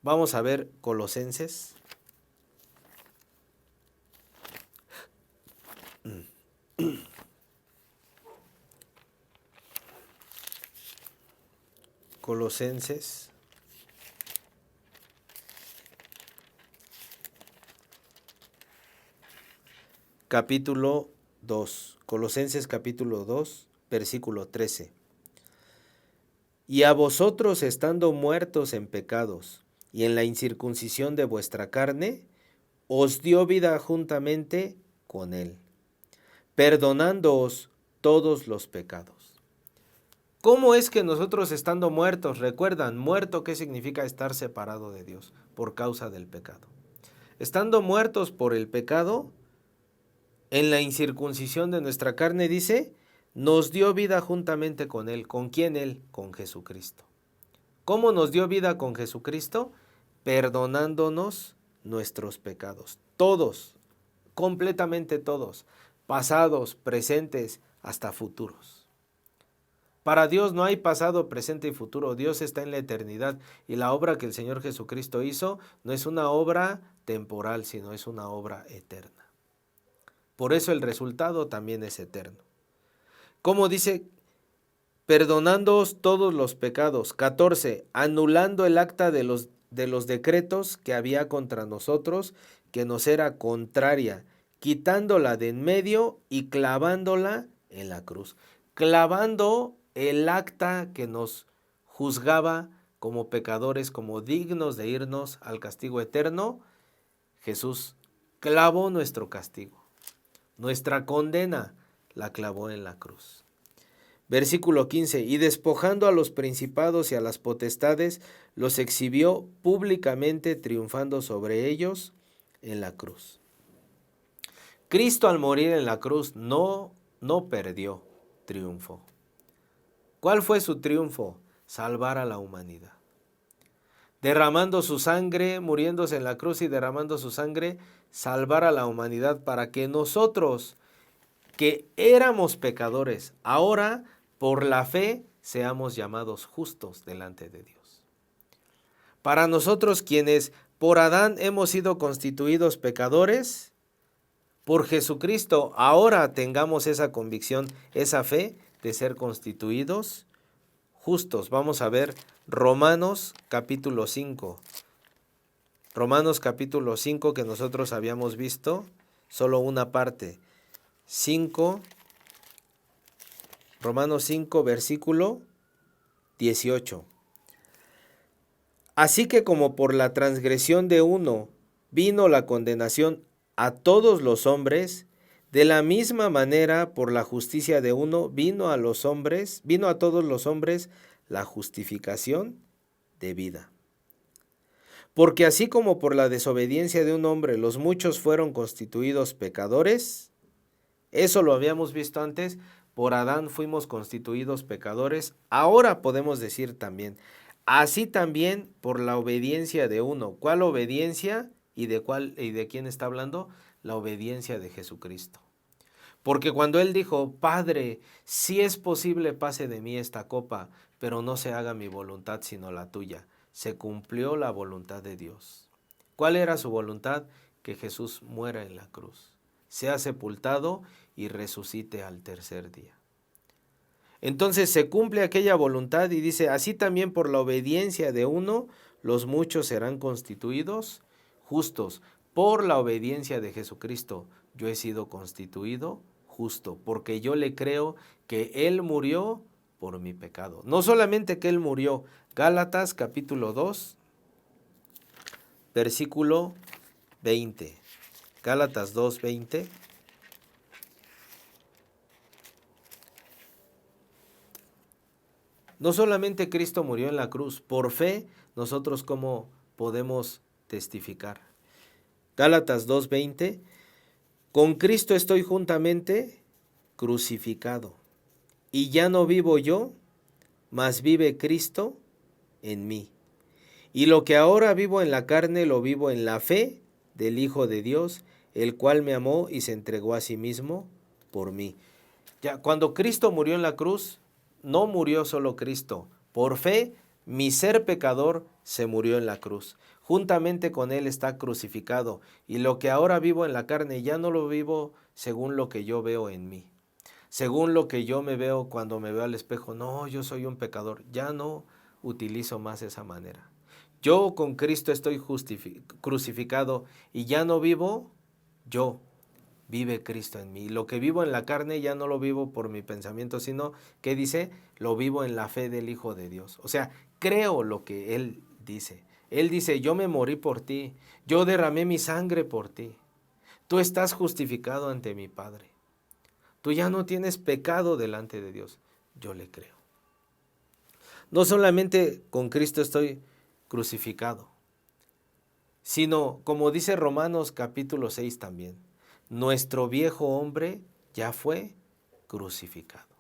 Vamos a ver Colosenses. Colosenses. Capítulo 2. Colosenses capítulo 2, versículo 13. Y a vosotros estando muertos en pecados y en la incircuncisión de vuestra carne, os dio vida juntamente con él, perdonándoos todos los pecados. ¿Cómo es que nosotros estando muertos, recuerdan, muerto qué significa estar separado de Dios por causa del pecado? Estando muertos por el pecado, en la incircuncisión de nuestra carne, dice, nos dio vida juntamente con él. ¿Con quién él? Con Jesucristo. ¿Cómo nos dio vida con Jesucristo? Perdonándonos nuestros pecados. Todos, completamente todos. Pasados, presentes, hasta futuros. Para Dios no hay pasado, presente y futuro. Dios está en la eternidad. Y la obra que el Señor Jesucristo hizo no es una obra temporal, sino es una obra eterna. Por eso el resultado también es eterno. Como dice, perdonándoos todos los pecados. 14, anulando el acta de los decretos que había contra nosotros, que nos era contraria, quitándola de en medio y clavándola en la cruz. Clavando el acta que nos juzgaba como pecadores, como dignos de irnos al castigo eterno, Jesús clavó nuestro castigo. Nuestra condena la clavó en la cruz. Versículo 15, y despojando a los principados y a las potestades, los exhibió públicamente, triunfando sobre ellos en la cruz. Cristo al morir en la cruz no perdió, triunfó. ¿Cuál fue su triunfo? Salvar a la humanidad. Derramando su sangre, muriéndose en la cruz y derramando su sangre, salvar a la humanidad para que nosotros, que éramos pecadores, ahora por la fe seamos llamados justos delante de Dios. Para nosotros quienes por Adán hemos sido constituidos pecadores, por Jesucristo ahora tengamos esa convicción, esa fe de ser constituidos justos. Vamos a ver Romanos capítulo 5. Romanos capítulo 5 que nosotros habíamos visto, solo una parte. Romanos 5, versículo 18. Así que como por la transgresión de uno vino la condenación a todos los hombres, De la misma manera, por la justicia de uno, vino a todos los hombres la justificación de vida. Porque así como por la desobediencia de un hombre los muchos fueron constituidos pecadores, eso lo habíamos visto antes, por Adán fuimos constituidos pecadores, ahora podemos decir también, así también por la obediencia de uno. ¿Cuál obediencia? ¿Y de quién está hablando? La obediencia de Jesucristo. Porque cuando Él dijo, Padre, si es posible pase de mí esta copa, pero no se haga mi voluntad sino la tuya, se cumplió la voluntad de Dios. ¿Cuál era su voluntad? Que Jesús muera en la cruz, sea sepultado y resucite al tercer día. Entonces se cumple aquella voluntad y dice, así también por la obediencia de uno, los muchos serán constituidos justos. Por la obediencia de Jesucristo, yo he sido constituido justo, porque yo le creo que Él murió por mi pecado. No solamente que Él murió, Gálatas capítulo 2, versículo 20. Gálatas 2, 20. No solamente Cristo murió en la cruz, por fe nosotros cómo podemos testificar. Gálatas 2:20, con Cristo estoy juntamente crucificado, y ya no vivo yo, mas vive Cristo en mí. Y lo que ahora vivo en la carne, lo vivo en la fe del Hijo de Dios, el cual me amó y se entregó a sí mismo por mí. Ya, cuando Cristo murió en la cruz, no murió solo Cristo. Por fe, mi ser pecador se murió en la cruz. Juntamente con Él está crucificado. Y lo que ahora vivo en la carne, ya no lo vivo según lo que yo veo en mí. Según lo que yo me veo cuando me veo al espejo. No, yo soy un pecador. Ya no utilizo más esa manera. Yo con Cristo estoy crucificado y ya no vivo yo. Vive Cristo en mí. Lo que vivo en la carne ya no lo vivo por mi pensamiento, sino, ¿qué dice? Lo vivo en la fe del Hijo de Dios. O sea, creo lo que Él dice. Él dice, yo me morí por ti, yo derramé mi sangre por ti. Tú estás justificado ante mi Padre. Tú ya no tienes pecado delante de Dios. Yo le creo. No solamente con Cristo estoy crucificado, sino, como dice Romanos capítulo 6 también, nuestro viejo hombre ya fue crucificado.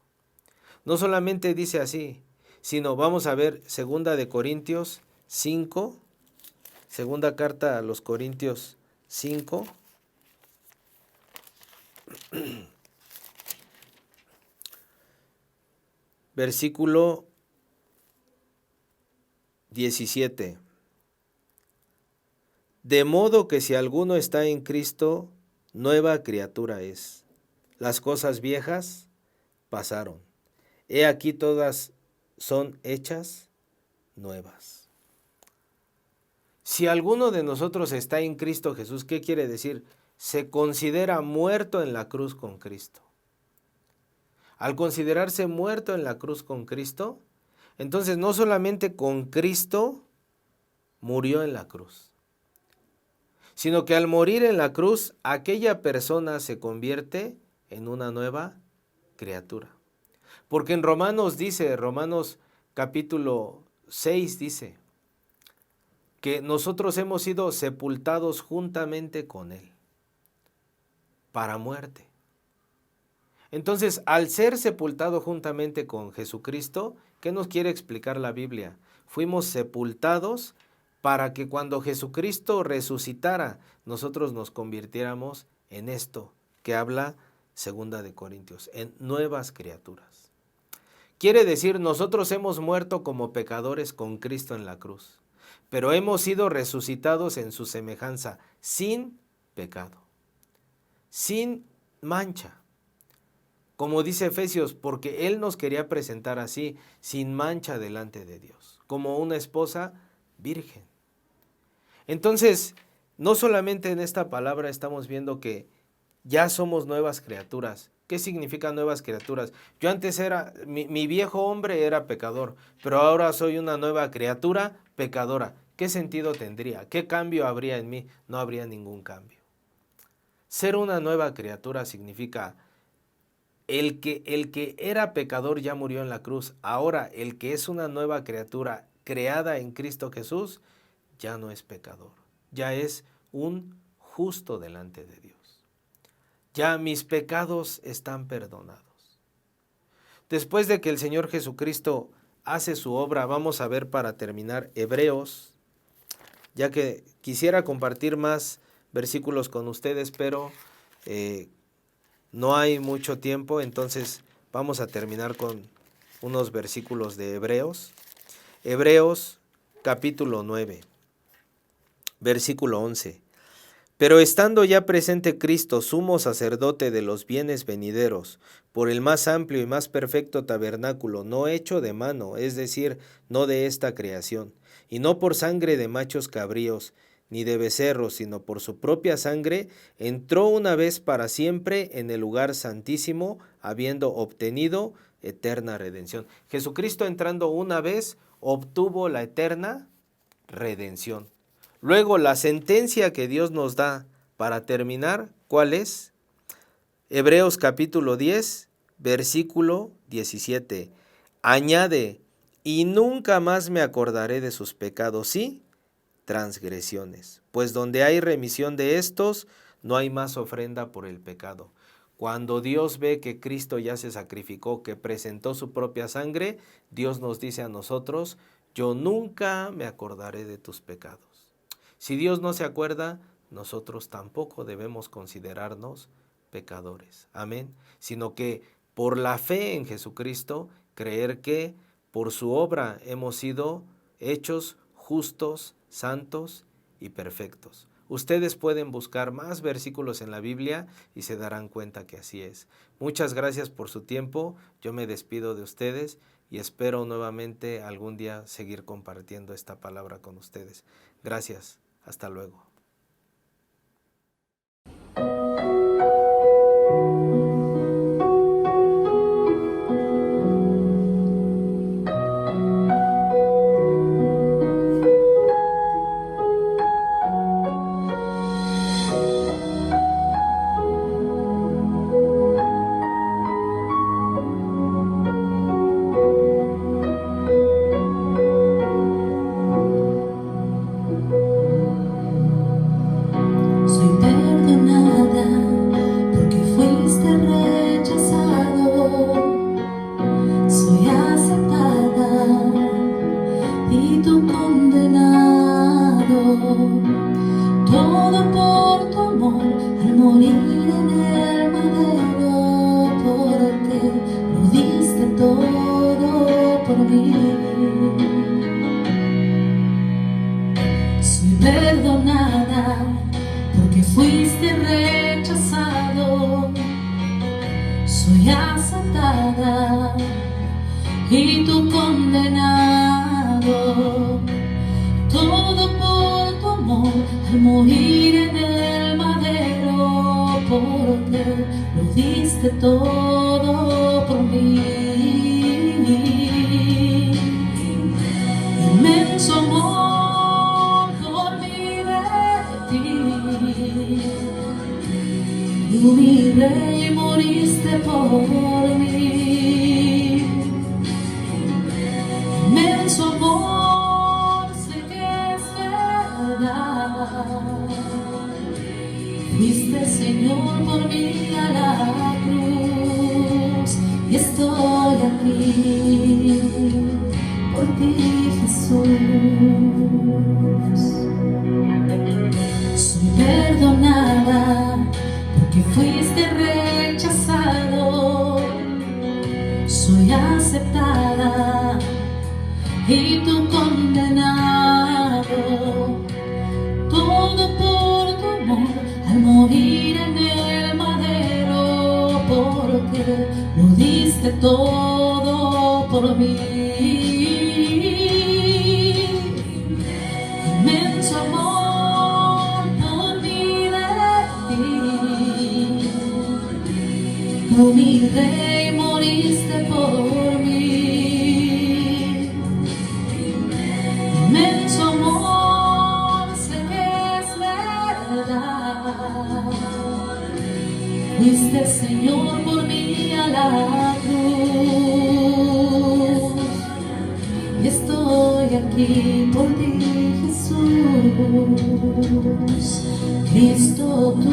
No solamente dice así, sino vamos a ver 2 de Corintios 5, segunda carta a los Corintios 5, versículo 17. De modo que si alguno está en Cristo, nueva criatura es. Las cosas viejas pasaron. He aquí todas son hechas nuevas. Si alguno de nosotros está en Cristo Jesús, ¿qué quiere decir? Se considera muerto en la cruz con Cristo. Al considerarse muerto en la cruz con Cristo, entonces no solamente con Cristo murió en la cruz, sino que al morir en la cruz, aquella persona se convierte en una nueva criatura. Porque en Romanos capítulo 6 dice que nosotros hemos sido sepultados juntamente con Él para muerte. Entonces, al ser sepultado juntamente con Jesucristo, ¿qué nos quiere explicar la Biblia? Fuimos sepultados para que cuando Jesucristo resucitara, nosotros nos convirtiéramos en esto que habla 2 de Corintios, en nuevas criaturas. Quiere decir, nosotros hemos muerto como pecadores con Cristo en la cruz, pero hemos sido resucitados en su semejanza, sin pecado, sin mancha. Como dice Efesios, porque Él nos quería presentar así, sin mancha delante de Dios, como una esposa virgen. Entonces, no solamente en esta palabra estamos viendo que ya somos nuevas criaturas. ¿Qué significa nuevas criaturas? Yo antes mi viejo hombre era pecador, pero ahora soy una nueva criatura pecadora. ¿Qué sentido tendría? ¿Qué cambio habría en mí? No habría ningún cambio. Ser una nueva criatura significa el que era pecador ya murió en la cruz. Ahora el que es una nueva criatura creada en Cristo Jesús ya no es pecador, ya es un justo delante de Dios. Ya mis pecados están perdonados. Después de que el Señor Jesucristo hace su obra, vamos a ver para terminar Hebreos, ya que quisiera compartir más versículos con ustedes, pero no hay mucho tiempo, entonces vamos a terminar con unos versículos de Hebreos. Hebreos capítulo 9, versículo 11. Pero estando ya presente Cristo, sumo sacerdote de los bienes venideros, por el más amplio y más perfecto tabernáculo, no hecho de mano, es decir, no de esta creación, y no por sangre de machos cabríos, ni de becerros, sino por su propia sangre, entró una vez para siempre en el lugar santísimo, habiendo obtenido eterna redención. Jesucristo, entrando una vez, obtuvo la eterna redención. Luego, la sentencia que Dios nos da para terminar, ¿cuál es? Hebreos capítulo 10, versículo 17. Añade, y nunca más me acordaré de sus pecados, sí, transgresiones, pues donde hay remisión de estos, no hay más ofrenda por el pecado. Cuando Dios ve que Cristo ya se sacrificó, que presentó su propia sangre, Dios nos dice a nosotros, yo nunca me acordaré de tus pecados. Si Dios no se acuerda, nosotros tampoco debemos considerarnos pecadores. Amén. Sino que por la fe en Jesucristo, creer que por su obra hemos sido hechos justos, santos y perfectos. Ustedes pueden buscar más versículos en la Biblia y se darán cuenta que así es. Muchas gracias por su tiempo. Yo me despido de ustedes y espero nuevamente algún día seguir compartiendo esta palabra con ustedes. Gracias. Hasta luego. Soy perdonada porque fuiste rechazado. Soy aceptada y tú condenado. Todo por tu amor al morir en el madero, porque lo diste todo por mí. Inmenso amor por mí de ti. Tú mi rey moriste por mí. Inmenso amor, sé que es verdad. Fuiste Señor por mí a la cruz y estoy aquí por ti, Jesús. Soy perdonada porque fuiste rechazado. Soy aceptada y tú condenado. Todo por tu amor al morir en el madero, porque lo diste todo por mí. Inmenso amor por mí de ti. Tú mi rey moriste por mí. Inmenso amor, sé que es verdad. y estoy aquí por ti, Jesús. Cristo, tú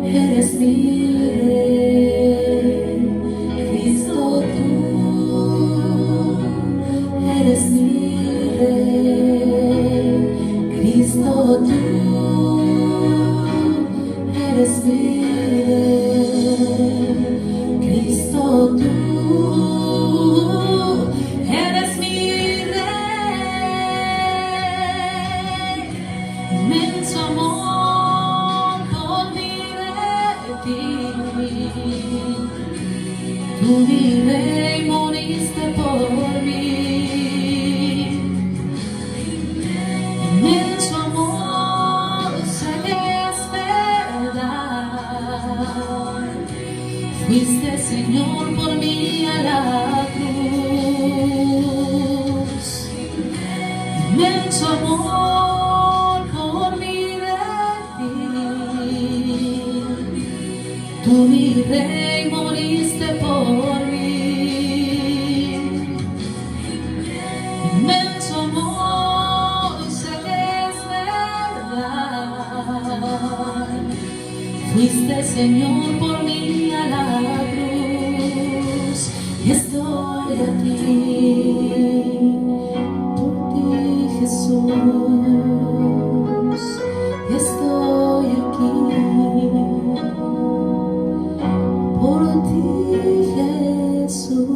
eres mi Rey. Cristo, tú eres mi Rey. Cristo, tú eres mi Rey. Cristo, tú eres mi Rey. Inmenso amor por mí de ti. Tú, mi Rey, moriste por mí. Inmenso amor, sé que es verdad. Fuiste, Señor, por mí a la cruz. Inmenso amor por mí de ti. Tú, mi Rey, moriste por mí. Inmenso amor, sé que es verdad. Fuiste, Señor, por mí a la cruz, y estoy aquí por ti, Jesús, y estoy aquí por ti, Jesús.